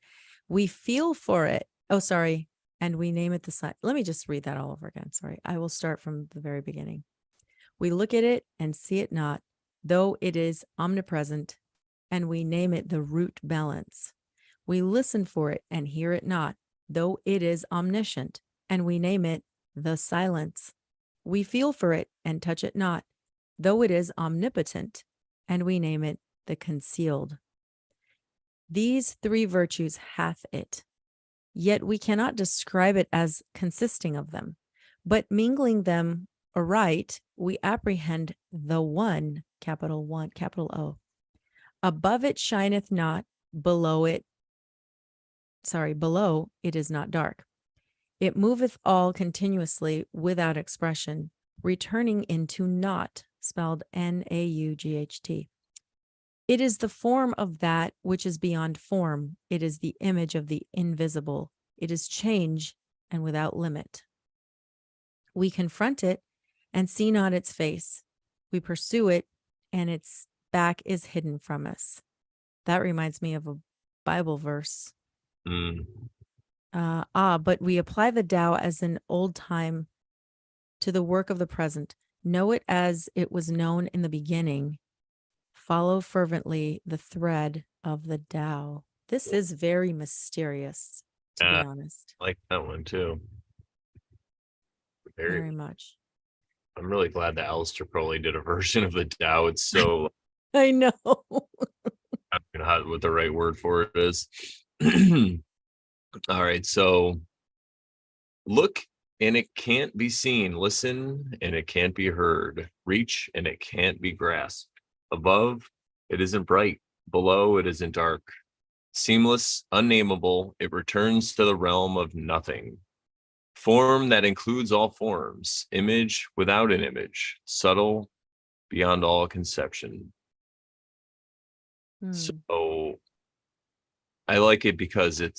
We feel for it. Oh, sorry. And we name it the sign. Let me just read that all over again. Sorry. I will start from the very beginning. We look at it and see it not, though it is omnipresent, and we name it the root balance. We listen for it and hear it not, though it is omniscient, and we name it the silence. We feel for it and touch it not, though it is omnipotent, and we name it the concealed. These three virtues hath it, yet we cannot describe it as consisting of them, but mingling them aright, we apprehend the one, capital O. Above it shineth not, below it is not dark. It moveth all continuously without expression, returning into naught, spelled NAUGHT. It is the form of that which is beyond form. It is the image of the invisible. It is change and without limit. We confront it and see not its face. We pursue it and its back is hidden from us. That reminds me of a Bible verse. But we apply the Tao as an old time to the work of the present. Know it as it was known in the beginning. Follow fervently the thread of the Tao. This is very mysterious, to be Yeah, honest. I like that one too. Very Very. much. I'm really glad that Aleister Crowley did a version of the Tao. It's so I know. I don't know what the right word for it is. All right, so look and it can't be seen. Listen and it can't be heard. Reach and it can't be grasped. Above, it isn't bright. Below, it isn't dark. Seamless, unnameable, it returns to the realm of nothing. Form that includes all forms. Image without an image. Subtle, beyond all conception. Hmm. So I like it because it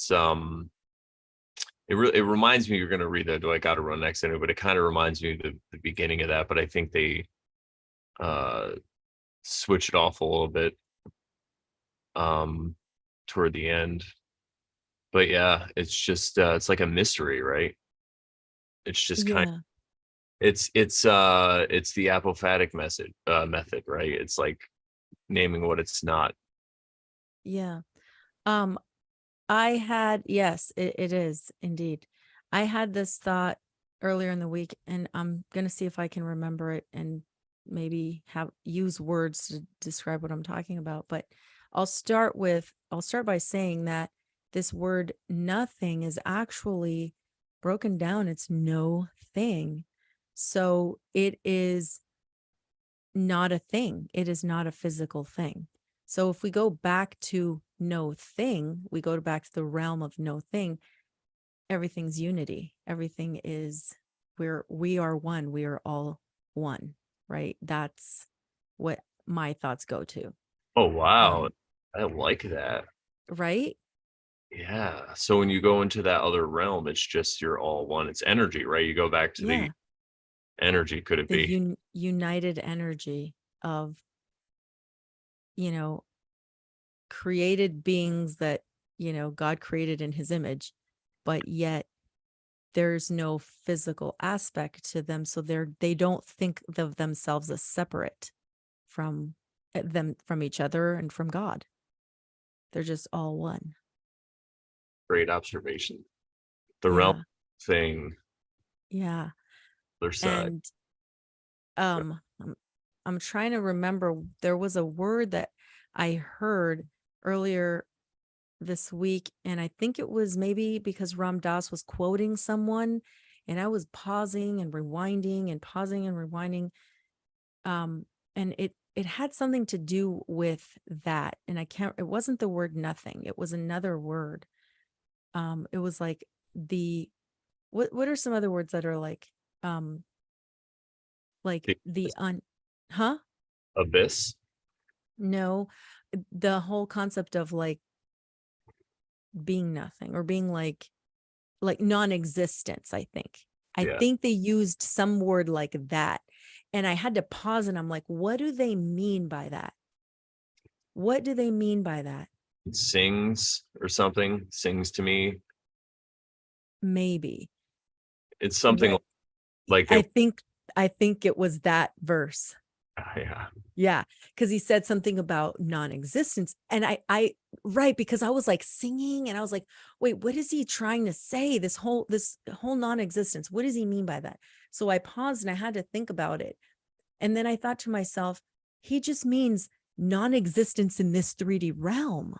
reminds me, you're going to read that, Do I Gotta Run next anyway, but it kind of reminds me of the beginning of that, but I think they uh switch it off a little bit um toward the end. But yeah, it's just it's like a mystery, right? It's just kind Yeah. it's the apophatic method, right? It's like naming what it's not. Yeah. Um, I had, yes, it is indeed. I had this thought earlier in the week, and I'm gonna see if I can remember it and maybe have use words to describe what I'm talking about. But I'll start by saying that this word nothing is actually broken down. It's no thing. So it is not a thing. It is not a physical thing. So if we go back to no thing, we go back to the realm of no thing, everything's unity. Everything is we are one. We are all one, right? That's what my thoughts go to. Oh wow. Um, I like that. right? Yeah. So when you go into that other realm, it's just you're all one. It's energy, right? You go back to the Yeah. energy, could it The be? united energy of, you know, created beings that, God created in his image, but yet there's no physical aspect to them, so they don't think of themselves as separate from from each other and from God. They're just all one. Great observation. The realm Yeah. thing, Yeah. other side. And I'm trying to remember, there was a word that I heard earlier this week, and I think it was maybe because Ram Dass was quoting someone, and I was pausing and rewinding and pausing and rewinding. And it had something to do with that, and it wasn't the word nothing, it was another word. It was like the what are some other words that are um like The the huh abyss. no, the whole concept of like being nothing, or being like non-existence. I Yeah. think they used some word like that, and I had to pause, and I'm like, what do they mean by that? What do they mean by that? It sings or something. Sings to me. Maybe. It's something Right. like i it. think I think it was that verse. Yeah. Yeah, because he said something about non-existence, and I right, because I was like singing, and I was like, wait, what is he trying to say? This whole non-existence, what does he mean by that? So I paused and I had to think about it, and then I thought to myself, he just means non-existence in this 3D realm,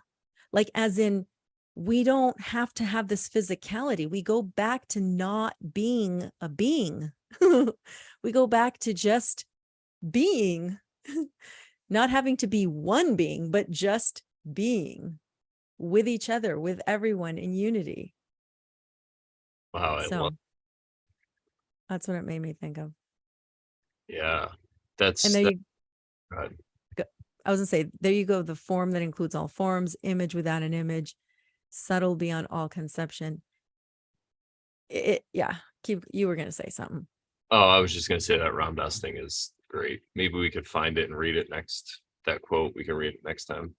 like as in we don't have to have this physicality. We go back to not being a being. We go back to just being, not having to be one being, but just being with each other, with everyone in unity. Wow. I love. So that's what it made me think of. Yeah. And That's there that. you go. I was gonna say, there you go. The form that includes all forms, image without an image, subtle beyond all conception. Yeah. You were gonna say something. Oh, I was just gonna say that Ram Dass thing is great. Maybe we could find it and read it next. That quote, we can read it next time.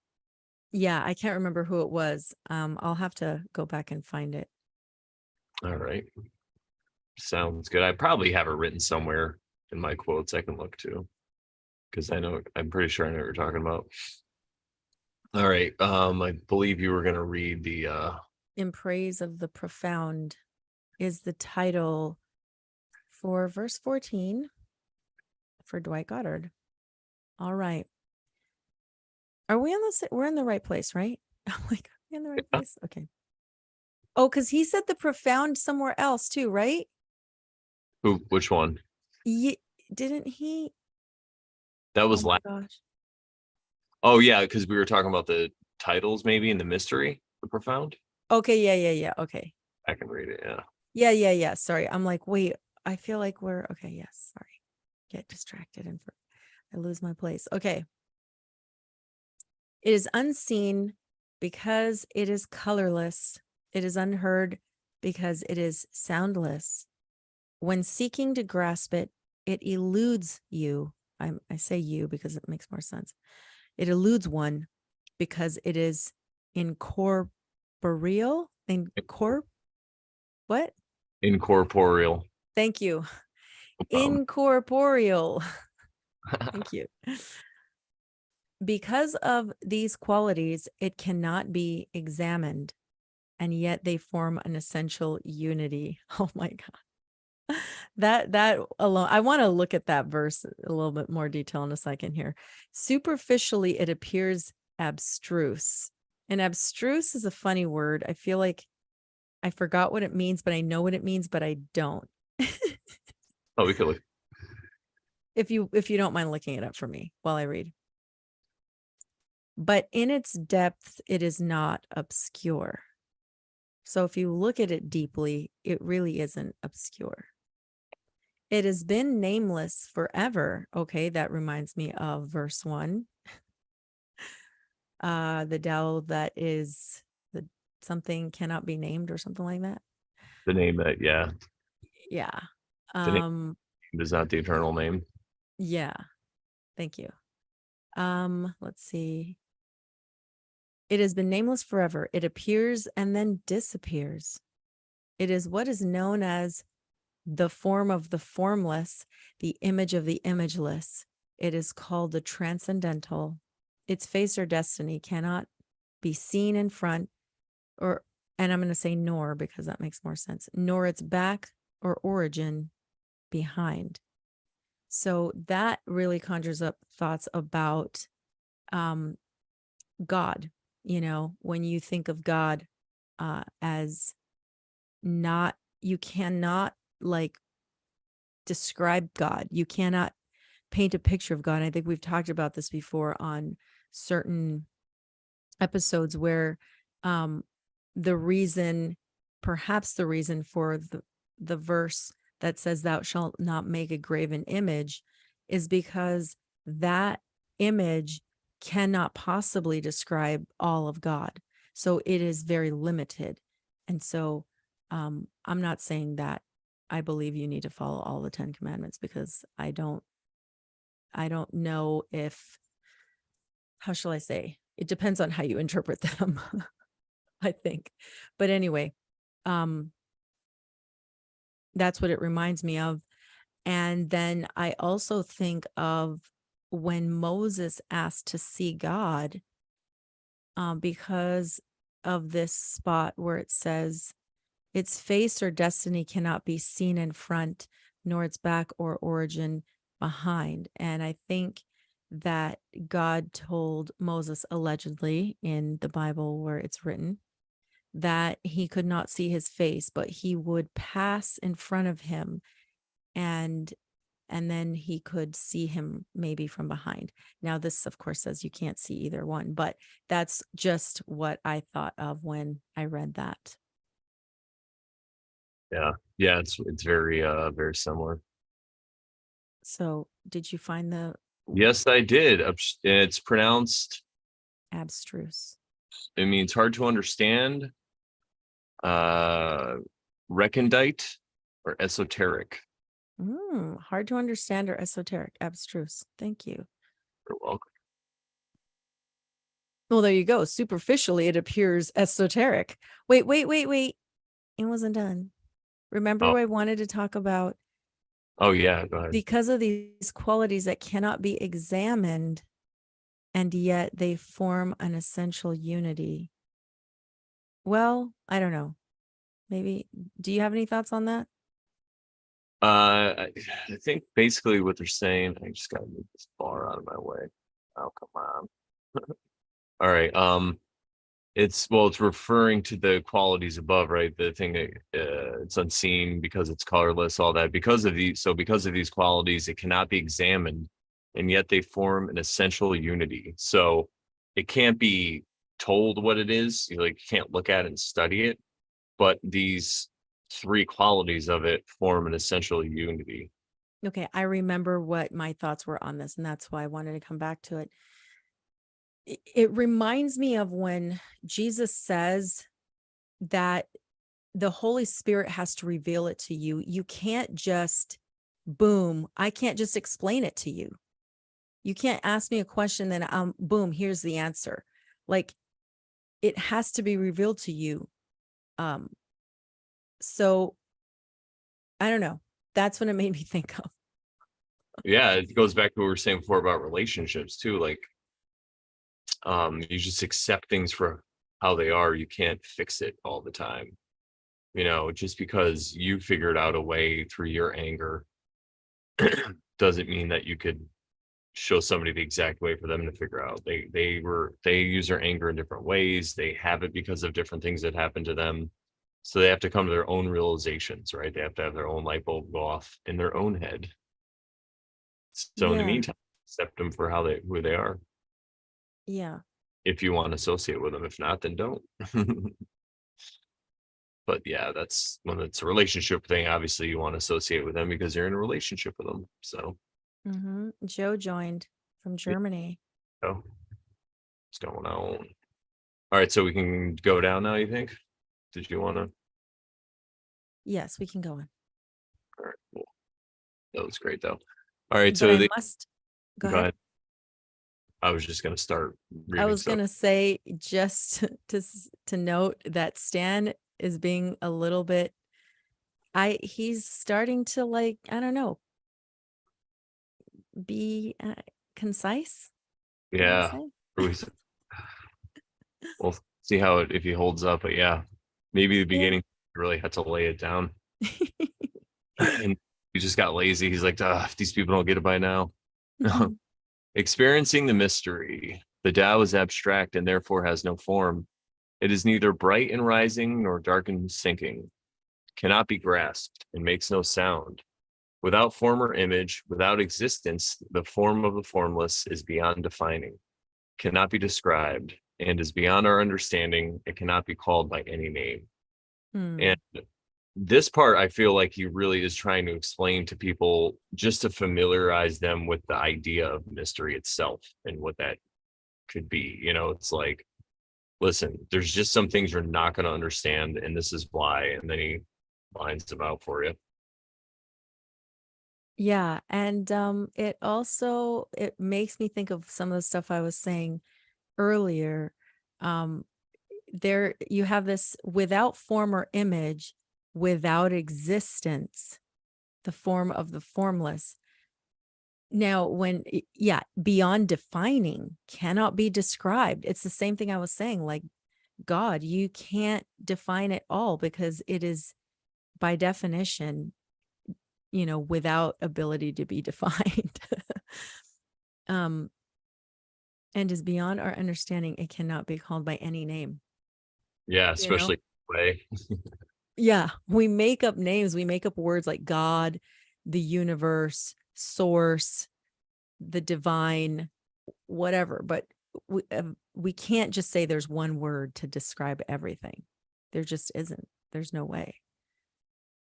Yeah, I can't remember who it was. I'll have to go back and find it. All right. Sounds good. I probably have it written somewhere in my quotes I can look to. because I'm pretty sure I know what you're talking about. All right. I believe you were gonna read the In Praise of the Profound is the title for verse 14 for Dwight Goddard. All right. Are we on we're in the right place, right? I'm like, are we in the right place? Okay. Oh, because he said the profound somewhere else too, right? which one? Didn't he? That was Oh my last. gosh. Oh yeah, because we were talking about the titles maybe in the mystery, the profound. Okay, yeah. Okay. I can read it, yeah. Yeah. Sorry. I'm like, wait, I feel like we're okay. Yes, sorry. Get distracted and I lose my place. Okay. It is unseen because it is colorless. It is unheard because it is soundless. When seeking to grasp it, it eludes you. I say you because it makes more sense. It eludes one because it is incorporeal. What? Incorporeal. Thank you. Um, Incorporeal. Thank you. Because of these qualities, it cannot be examined, and yet they form an essential unity. Oh my God. That alone, I want to look at that verse a little bit more detail in a second here. Superficially, it appears abstruse. And abstruse is a funny word. I feel like I forgot what it means, but I know what it means, but I don't. oh, we could look. If you don't mind looking it up for me while I read. But in its depth, it is not obscure. So if you look at it deeply, it really isn't obscure. It has been nameless forever. Okay, that reminds me of verse 1. The Tao that is the something cannot be named or something like that. The name that, yeah. Yeah. The name is not the eternal name. Yeah. Thank you. Let's see. It has been nameless forever. It appears and then disappears. It is what is known as the form of the formless, the image of the imageless. It is called the transcendental. Its face or destiny cannot be seen in front, and I'm going to say nor because that makes more sense, nor its back or origin behind. So that really conjures up thoughts about God. You know, when you think of God as not, you cannot like describe God. You cannot paint a picture of God. And I think we've talked about this before on certain episodes where perhaps the reason for the verse that says thou shalt not make a graven image is because that image cannot possibly describe all of God. So it is very limited. And so I'm not saying that I believe you need to follow all the 10 commandments because I don't know if, how shall I say? It depends on how you interpret them, I think. But anyway, that's what it reminds me of. And then I also think of when Moses asked to see God, because of this spot where it says, its face or destiny cannot be seen in front, nor its back or origin behind. And I think that God told Moses, allegedly in the Bible where it's written, that he could not see his face, but he would pass in front of him and then he could see him maybe from behind. Now, this, of course, says you can't see either one, but that's just what I thought of when I read that. Yeah. It's very very similar. So did you find the Yes, I did. It's pronounced, abstruse? I mean, it's hard to understand. Recondite or esoteric. Hard to understand or esoteric. Abstruse. Thank you. You're welcome. Well, there you go. Superficially, it appears esoteric. Wait. It wasn't done. Remember, Oh, I wanted to talk about Oh yeah, go ahead. because of these qualities that cannot be examined, and yet they form an essential unity. Well, I don't know. Maybe, do you have any thoughts on that? I think basically what they're saying, I just gotta move this bar out of my way. Oh, come on. All right. It's referring to the qualities above, right? The thing that it's unseen because it's colorless, all that. Because of these qualities, it cannot be examined, and yet they form an essential unity. So it can't be told what it is. You can't look at it and study it, but these three qualities of it form an essential unity. Okay, I remember what my thoughts were on this, and that's why I wanted to come back to it. It reminds me of when Jesus says that the Holy Spirit has to reveal it to you. You can't just, boom, I can't just explain it to you. You can't ask me a question, then boom, here's the answer. Like, it has to be revealed to you. So I don't know. That's what it made me think of. Yeah, it goes back to what we were saying before about relationships too. You just accept things for how they are. You can't fix it all the time. Just because you figured out a way through your anger doesn't mean that you could show somebody the exact way for them to figure out. They use their anger in different ways. They have it because of different things that happen to them. So they have to come to their own realizations, right? They have to have their own light bulb go off in their own head. So in the Yeah. meantime, accept them for who they are. Yeah. If you want to associate with them, if not, then don't. But yeah, that's when it's a relationship thing. Obviously, you want to associate with them because you're in a relationship with them. So, Joe joined from yeah, Germany. what's going on? All right, so we can go down now. You think? Did you want to? Yes, we can go on. All right, cool. That was great, though. All right, But so I the must go go ahead. ahead. I was just gonna start I reading was stuff. gonna say, just to note that Stan is being a little bit. He's starting to, like, I don't know, be concise. You want to Yeah, say? we'll see how if he holds up. But yeah, maybe the Yeah. beginning really had to lay it down, and he just got lazy. He's like, if these people don't get it by now. Experiencing the mystery. The Tao is abstract and therefore has no form. It is neither bright and rising nor dark and sinking, cannot be grasped, and makes no sound. Without form or image, without existence, the form of the formless is beyond defining, cannot be described, and is beyond our understanding. It cannot be called by any name. Hmm. And this part, I feel like he really is trying to explain to people just to familiarize them with the idea of mystery itself and what that could be. It's like, listen, there's just some things you're not going to understand, and this is why. And then he lines them out for you. Yeah, and it makes me think of some of the stuff I was saying earlier. Um, there you have this without form or image, without existence, the form of the formless. Now, yeah, beyond defining, cannot be described. It's the same thing I was saying, like God, you can't define it all because it is by definition, without ability to be defined. um, and is beyond our understanding. It cannot be called by any name, Yeah, you know? especially way. Yeah, we make up names, we make up words like God, the universe, source, the divine, whatever, but we can't just say there's one word to describe everything. There just isn't. There's no way.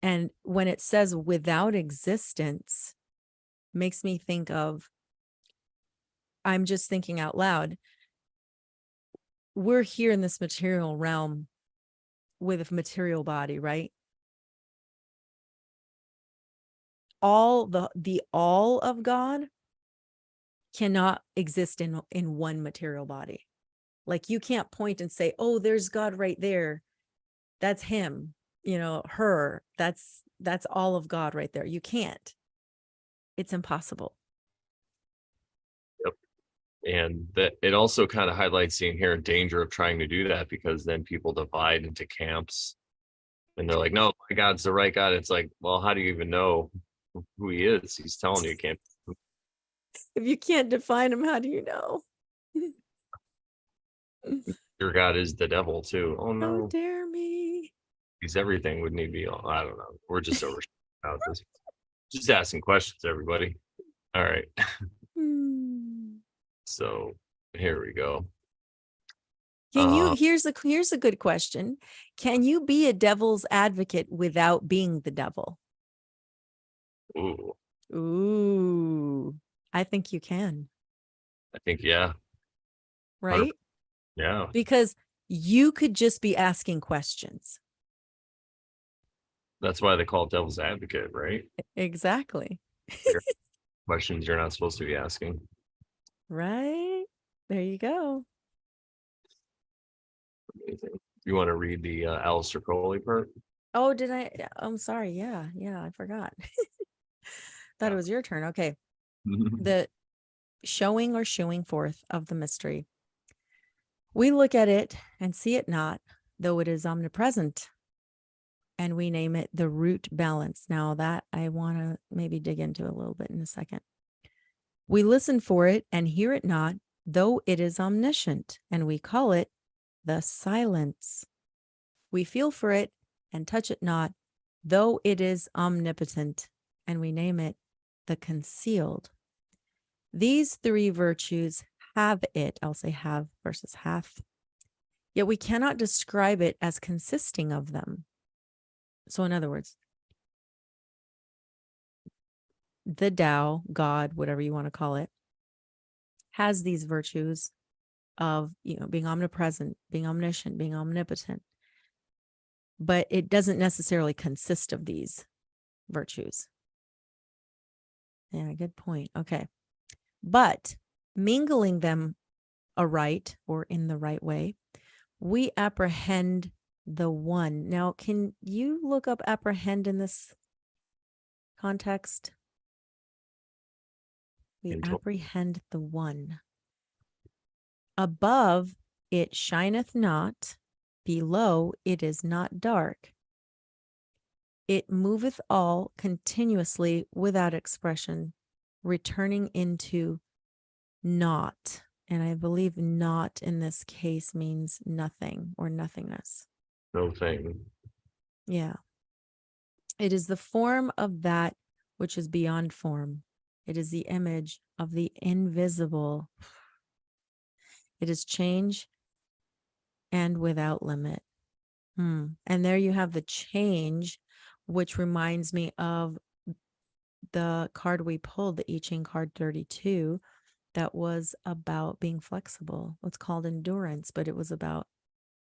And when it says without existence, makes me think of, I'm just thinking out loud, we're here in this material realm with a material body, right? The all of God cannot exist in one material body. Like, you can't point and say, oh, there's God right there, that's him, her, that's all of God right there. You can't. it's impossible. Yep. And that it also kind of highlights the inherent danger of trying to do that, because then people divide into camps and they're like, no, my God's the right God. It's like, well, how do you even know who he is? He's telling you can't. If you can't define him, how do you know? Your God is the devil too. Oh How no, dare me? he's everything. Wouldn't he be? I don't know. We're just over out this. Just asking questions, everybody. All right. Hmm. So here we go. Can you, here's a good question. Can you be a devil's advocate without being the devil? Ooh, Ooh, I think you can, I think, yeah. right? Yeah. Because you could just be asking questions. That's why they call it devil's advocate, right? Exactly. Questions you're not supposed to be asking. Right? There you go. You want to read the Aleister Crowley part? Oh, did I? I'm sorry. Yeah, I forgot. Thought it was your turn. Okay. The showing or shewing forth of the mystery. We look at it and see it not, though it is omnipresent, and we name it the root balance. Now that I want to maybe dig into a little bit in a second. We listen for it and hear it not, though it is omniscient, and we call it the silence. We feel for it and touch it not, though it is omnipotent, and we name it the concealed. These three virtues have it. I'll say have versus hath. Yet we cannot describe it as consisting of them. So in other words, the Tao, God, whatever you want to call it, has these virtues of, being omnipresent, being omniscient, being omnipotent. But it doesn't necessarily consist of these virtues. Yeah, good point. Okay. But mingling them aright or in the right way, we apprehend the one. Now, can you look up apprehend in this context? We apprehend the one. Above it shineth not, below it is not dark. It moveth all continuously without expression, returning into naught. And I believe naught in this case means nothing or nothingness. No thing. Yeah. It is the form of that which is beyond form. It is the image of the invisible. It is change and without limit. And there you have the change, which reminds me of the card we pulled, the I Ching card 32, that was about being flexible. It's called endurance, but it was about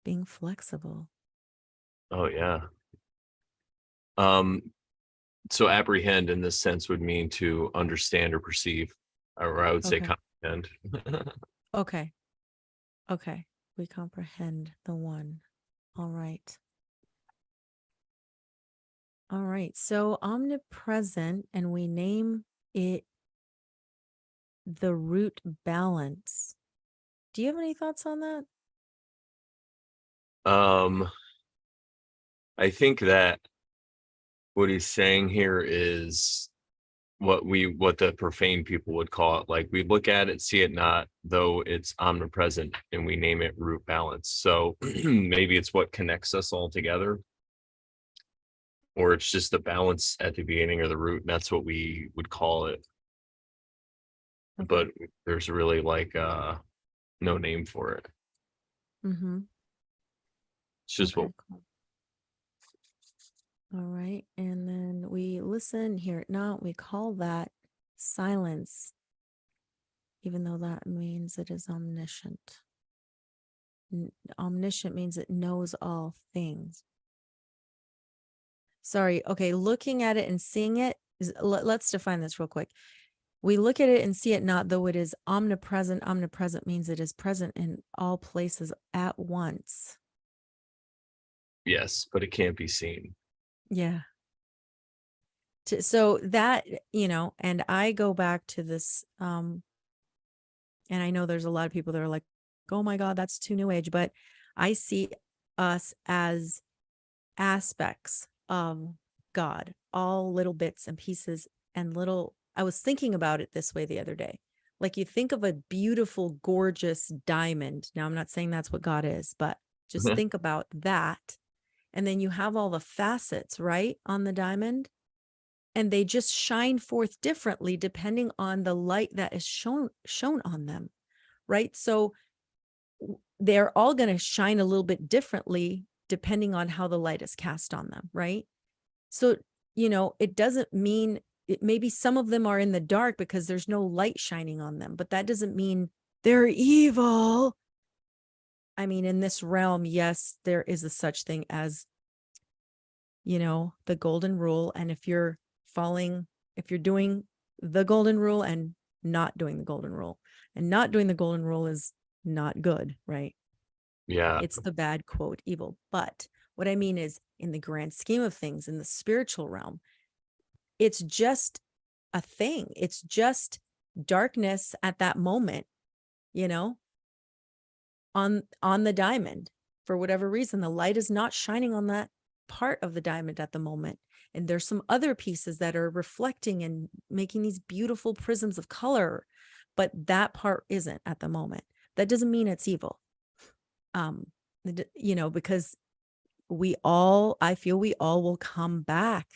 being flexible. Oh, yeah. So apprehend in this sense would mean to understand or perceive, or I would say comprehend. Okay. We comprehend the one. All right. So omnipresent, and we name it the root balance. Do you have any thoughts on that? I think that what he's saying here is what the profane people would call it. Like, we look at it, see it not, though it's omnipresent, and we name it root balance. So maybe it's what connects us all together, or it's just the balance at the beginning or the root, and that's what we would call it. Okay. But there's really like no name for it. It's just cool. All right. And then we listen, hear it not. We call that silence, even though that means it is omniscient. Omniscient means it knows all things. Sorry. Okay. Looking at it and seeing it let's define this real quick. We look at it and see it not, though it is omnipresent. Omnipresent means it is present in all places at once. Yes, but it can't be seen. Yeah. So that, and I go back to this, and I know there's a lot of people that are like, oh my God, that's too new age, but I see us as aspects of God, all little bits and pieces and I was thinking about it this way the other day. Like, you think of a beautiful, gorgeous diamond. Now, I'm not saying that's what God is, but just think about that. And then you have all the facets, right, on the diamond. And they just shine forth differently depending on the light that is shown on them, right? So they're all going to shine a little bit differently depending on how the light is cast on them, right? So, it doesn't mean maybe some of them are in the dark because there's no light shining on them, but that doesn't mean they're evil. I mean, in this realm, yes, there is a such thing as, the golden rule. And if you're doing the golden rule and not doing the golden rule, and not doing the golden rule is not good, right? Yeah. It's the bad quote evil. But what I mean is, in the grand scheme of things, in the spiritual realm, it's just a thing. It's just darkness at that moment, on the diamond. For whatever reason, the light is not shining on that part of the diamond at the moment. And there's some other pieces that are reflecting and making these beautiful prisms of color, but that part isn't at the moment. That doesn't mean it's evil. Because I feel we all will come back,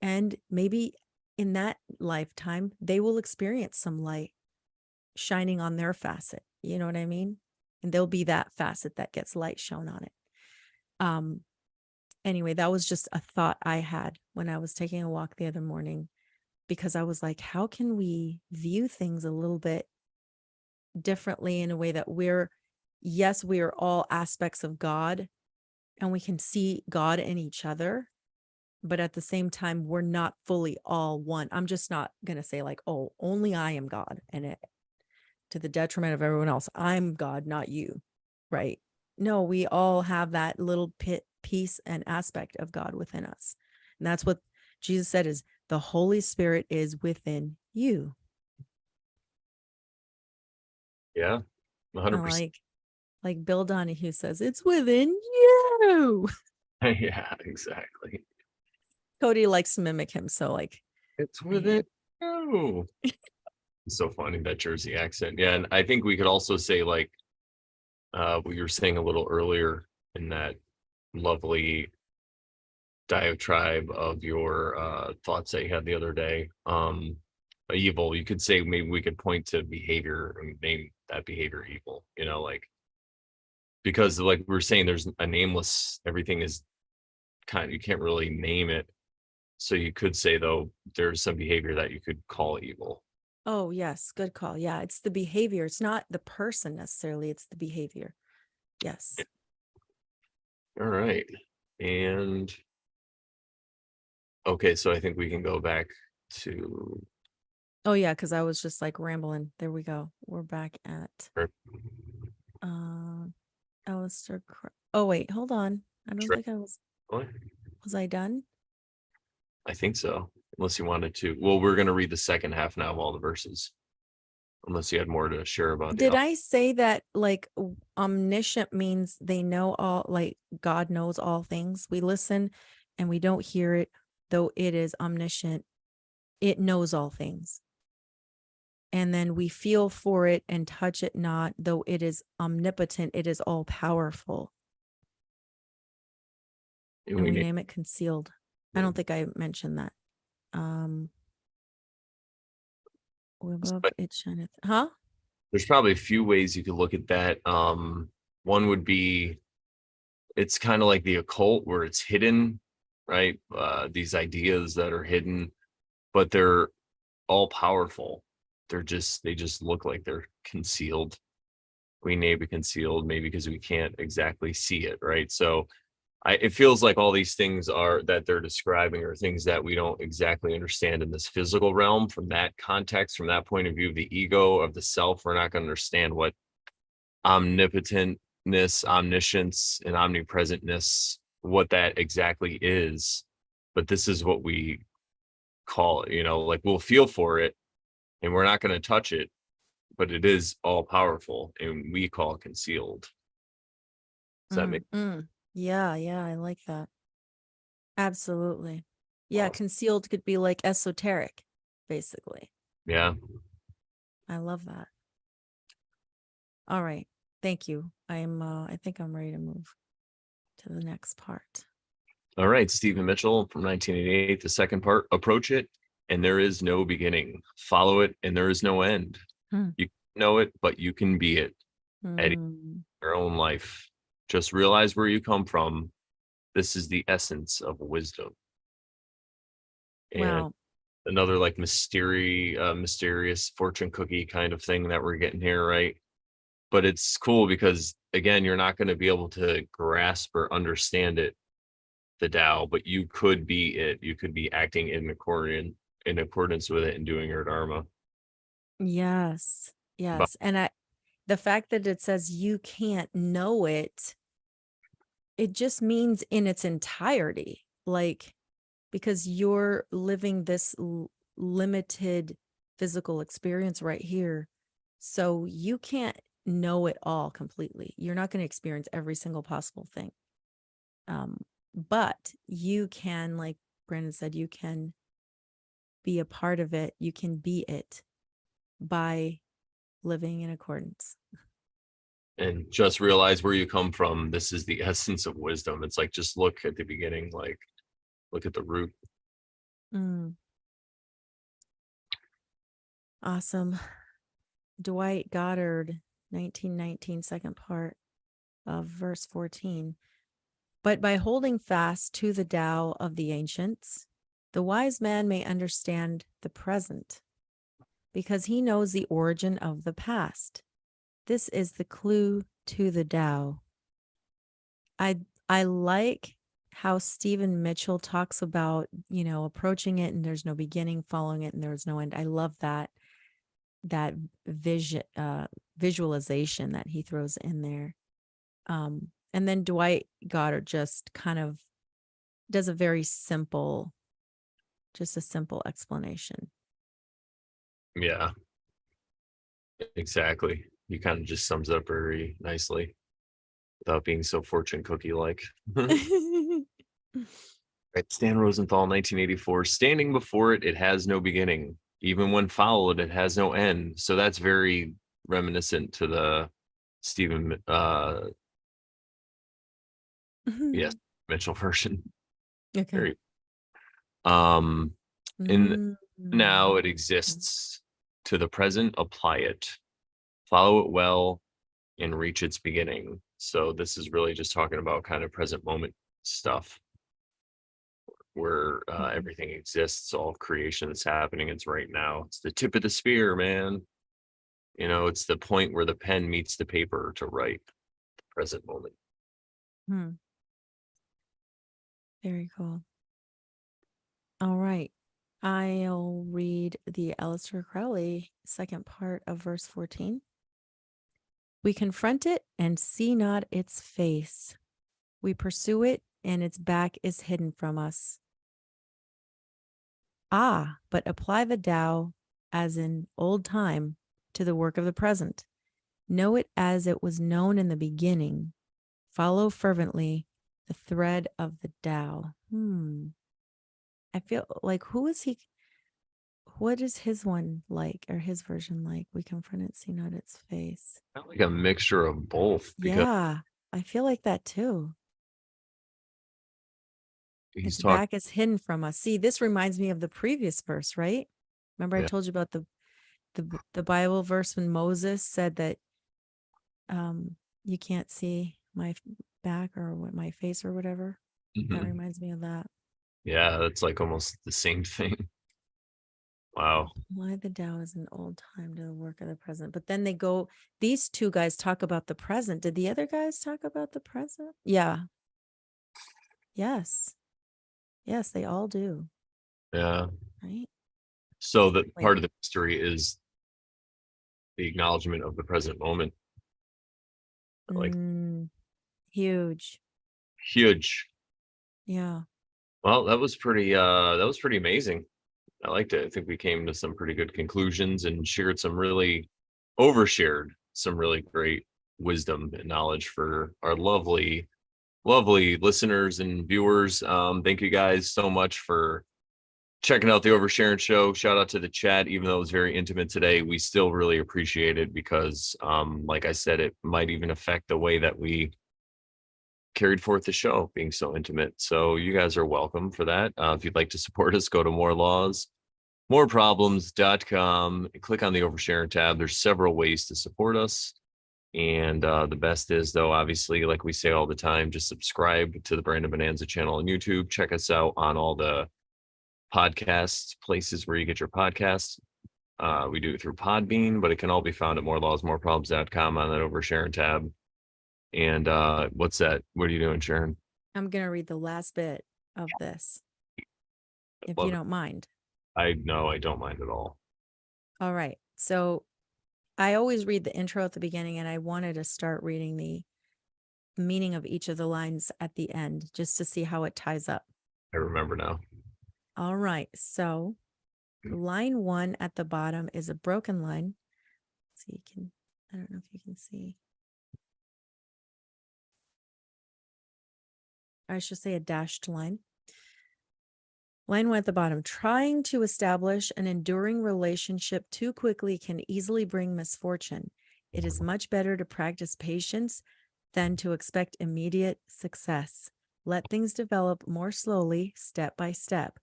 and maybe in that lifetime, they will experience some light shining on their facet. You know what I mean? And there'll be that facet that gets light shown on it. Anyway, that was just a thought I had when I was taking a walk the other morning, because I was like, how can we view things a little bit differently in a way that we are all aspects of God, and we can see God in each other, but at the same time, we're not fully all one. I'm just not going to say like, oh, only I am God, and it to the detriment of everyone else. I'm God, not you. Right? No, we all have that little piece and aspect of God within us. And that's what Jesus said, is the Holy Spirit is within you. Yeah. 100%. Like Bill Donahue says, it's within you. Yeah, exactly. Cody likes to mimic him. So It's within you. It's so funny, that Jersey accent. Yeah. And I think we could also say, like, what you were saying a little earlier in that lovely diatribe of your thoughts that you had the other day. Evil, you could say, maybe we could point to behavior and name that behavior evil, like, because like we were saying, there's a nameless, everything is you can't really name it. So you could say, though, there's some behavior that you could call evil. Oh, yes. Good call. Yeah. It's the behavior. It's not the person necessarily. It's the behavior. Yes. All right. And okay, so I think we can go back to. Oh, yeah. Because I was just like rambling. There we go. We're back at Aleister. Oh, wait. Hold on. I don't think I was. Was I done? I think so. Unless you wanted to. Well, we're going to read the second half now of all the verses. Unless you had more to share about. Did I say that like omniscient means they know all, like God knows all things? We listen and we don't hear it, though it is omniscient. It knows all things. And then we feel for it and touch it not, though it is omnipotent. It is all powerful. And we name it concealed. I don't think I mentioned that. It shineth. Huh? There's probably a few ways you could look at that. One would be, it's kind of like the occult, where it's hidden, right? These ideas that are hidden, but they're all powerful. They just look like they're concealed. We name it concealed, maybe because we can't exactly see it, right? So it feels like all these things that they're describing are things that we don't exactly understand in this physical realm. From that context, from that point of view of the ego, of the self, we're not going to understand what omnipotentness, omniscience, and omnipresentness, what that exactly is. But this is what we call it, like we'll feel for it and we're not going to touch it, but it is all powerful and we call it concealed. Does that make Yeah, I like that. Absolutely. Yeah, sense? concealed could be like esoteric, basically. Yeah. I love that. All right. Thank you. I think I'm ready to move to the next part. All right. Stephen Mitchell from 1988. The second part, approach it and there is no beginning. Follow it and there is no end. Hmm. You know it, but you can be it at Mm. your own life. Just realize where you come from. This is the essence of wisdom. And Wow. another like mysterious fortune cookie kind of thing that we're getting here, right? But it's cool because again, you're not going to be able to grasp or understand it, the Tao, but you could be it. You could be acting in accordance with it and doing your dharma. Yes. But Yes. And the fact that it says you can't know it, it just means in its entirety. Like, because you're living this limited physical experience right here. So you can't know it all completely. You're not going to experience every single possible thing. But you can, like Brandon said, you can be a part of it. You can be it by living in accordance. and just realize where you come from. This is the essence of wisdom. It's like just look at the beginning, like look at the root. Awesome. Dwight Goddard, 1919, second part of verse 14. But by holding fast to the Tao of the ancients, the wise man may understand the present, because he knows the origin of the past. This is the clue to the Tao. I like how Stephen Mitchell talks about, approaching it and there's no beginning, following it and there's no end. I love that vision, visualization that he throws in there. And then Dwight Goddard just kind of does a simple explanation. Yeah, exactly. He kind of just sums it up very nicely without being so fortune cookie like. Right, Stan Rosenthal, 1984. Standing before it, it has no beginning. Even when followed, it has no end. So that's very reminiscent to the Stephen, yes, Mitchell version. Okay. Very, and now it Mm. exists. To the present, apply it, follow it well, and reach its beginning. So this is really just talking about kind of present moment stuff where everything exists, all creation that's happening. It's right now. It's the tip of the spear, man. It's the point where the pen meets the paper to write the present moment. Very cool. All right. I'll read the Aleister Crowley second part of verse 14. We confront it and see not its face. We pursue it and its back is hidden from us. But apply the Tao as in old time to the work of the present. Know it as it was known in the beginning. Follow fervently the thread of the Tao. I feel like what is his one like, or his version like? We confront it, see not its face. Kind of like a mixture of both because Yeah, I feel like that too. he's Its talking. back is hidden from us. See, this reminds me of the previous verse, right? Remember I Yeah. told you about the Bible verse when Moses said that you can't see my back or what my face or whatever. That Mhm. reminds me of that. Yeah, that's like almost the same thing. Wow. Why the Tao is an old time to the work of the present. But then these two guys talk about the present. Did the other guys talk about the present? Yeah. Yes. Yes, they all do. Yeah. Right. So that Wait. part of the mystery is the acknowledgement of the present moment. Like Huge. huge. Yeah. Well, that was pretty amazing. I liked it. I think we came to some pretty good conclusions and overshared some really great wisdom and knowledge for our lovely, lovely listeners and viewers. Thank you guys so much for checking out the Oversharing Show. Shout out to the chat, even though it was very intimate today. We still really appreciate it because, like I said, it might even affect the way that we carried forth the show, being so intimate. So you guys are welcome for that. If you'd like to support us, go to moreproblems.com, click on the Oversharing tab. There's several ways to support us. And the best is, though, obviously, like we say all the time, just subscribe to the Brandon Bonanza channel on YouTube. Check us out on all the podcast places where you get your podcasts. We do it through Podbean, but it can all be found at morelawsmoreproblems.com on that Oversharing tab. And what's that? What are you doing, Sharon? I'm going to read the last bit of this, if you don't mind. I don't mind at all. All right. So I always read the intro at the beginning, and I wanted to start reading the meaning of each of the lines at the end, just to see how it ties up. I remember now. All right. So line 1 at the bottom is a broken line. So I don't know if you can see. I should say a dashed line. Line 1 at the bottom, trying to establish an enduring relationship too quickly can easily bring misfortune. It is much better to practice patience than to expect immediate success. Let things develop more slowly, step by step.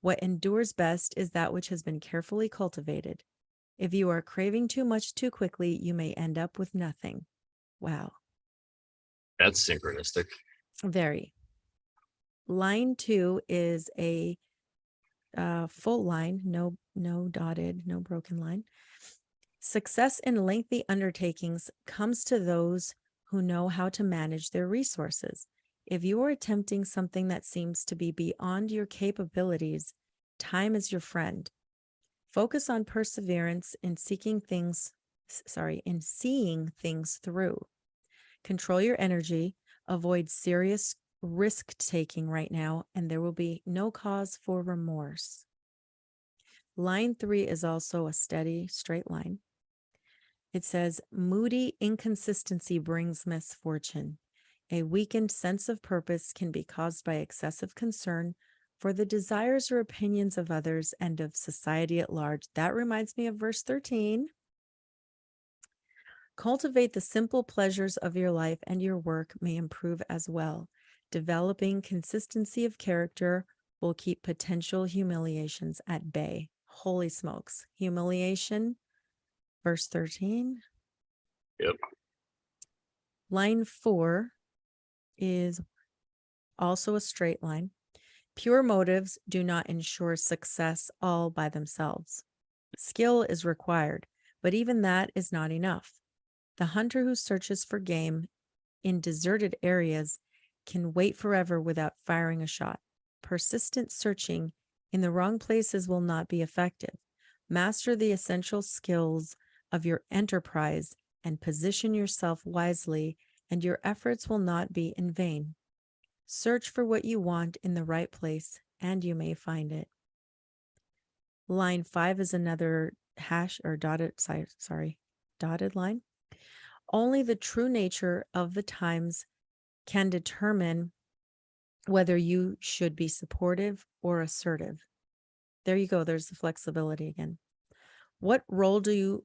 What endures best is that which has been carefully cultivated. If you are craving too much too quickly, you may end up with nothing. Wow. That's synchronistic. Very. Line 2 is a full line, no dotted, no broken line. Success in lengthy undertakings comes to those who know how to manage their resources. If you are attempting something that seems to be beyond your capabilities, time is your friend. Focus on perseverance in seeing things through. Control your energy, avoid serious risk taking right now, and there will be no cause for remorse. Line 3 is also a steady, straight line. It says, moody inconsistency brings misfortune. A weakened sense of purpose can be caused by excessive concern for the desires or opinions of others and of society at large. That reminds me of verse 13. Cultivate the simple pleasures of your life, and your work may improve as well. Developing consistency of character will keep potential humiliations at bay. Holy smokes. Humiliation, verse 13. Yep. Line 4 is also a straight line. Pure motives do not ensure success all by themselves. Skill is required, but even that is not enough. The hunter who searches for game in deserted areas can wait forever without firing a shot. Persistent searching in the wrong places will not be effective. Master the essential skills of your enterprise and position yourself wisely, and your efforts will not be in vain. Search for what you want in the right place, and you may find it. Line 5 is another dotted line. Only the true nature of the times can determine whether you should be supportive or assertive. There you go. There's the flexibility again. What role do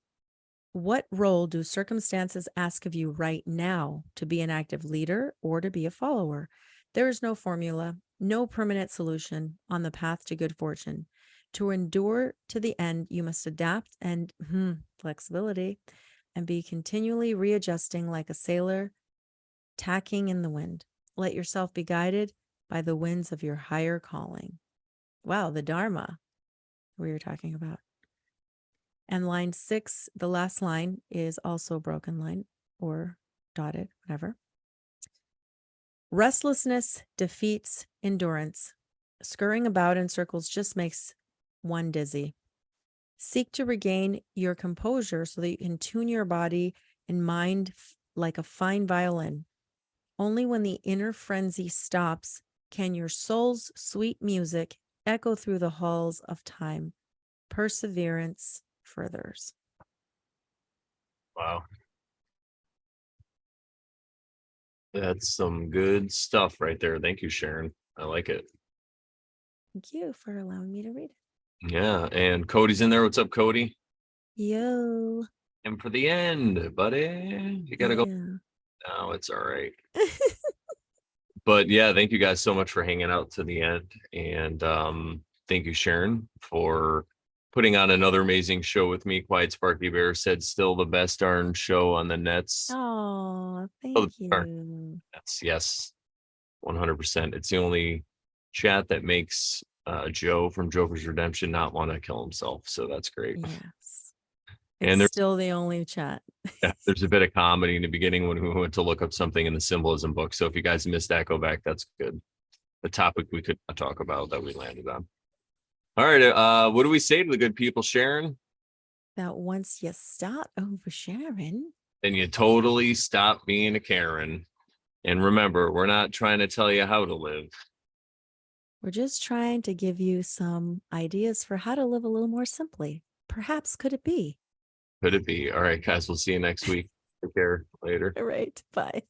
circumstances ask of you right now to be an active leader or to be a follower? There is no formula, no permanent solution on the path to good fortune. To endure to the end, you must adapt and flexibility and be continually readjusting like a sailor tacking in the wind. Let yourself be guided by the winds of your higher calling. Wow, the Dharma we were talking about. And line 6, the last line, is also a broken line or dotted, whatever. Restlessness defeats endurance. Scurrying about in circles just makes one dizzy. Seek to regain your composure so that you can tune your body and mind like a fine violin. Only when the inner frenzy stops can your soul's sweet music echo through the halls of time. Perseverance furthers. Wow. That's some good stuff right there. Thank you, Sharon. I like it. Thank you for allowing me to read it. Yeah. And Cody's in there. What's up, Cody? Yo. And for the end, buddy, you got to go. Yeah. No, it's all right. But yeah, thank you guys so much for hanging out to the end. And thank you, Sharon, for putting on another amazing show with me. Quiet Sparky Bear said still the best darn show on the nets. Oh, Oh, thank you. That's yes, 100%. It's the only chat that makes Joe from Joker's Redemption not want to kill himself. So that's great. Yes. And It's still the only chat. there's a bit of comedy in the beginning when we went to look up something in the symbolism book. So if you guys missed that, go back. That's good. The topic we could talk about that we landed on. All right. What do we say to the good people, Sharon? That once you start oversharing, Then you totally stop being a Karen. And remember, we're not trying to tell you how to live. we're just trying to give you some ideas for how to live a little more simply. Perhaps could it be? Could it be? All right, guys, we'll see you next week. Take care. Later. All right. Bye.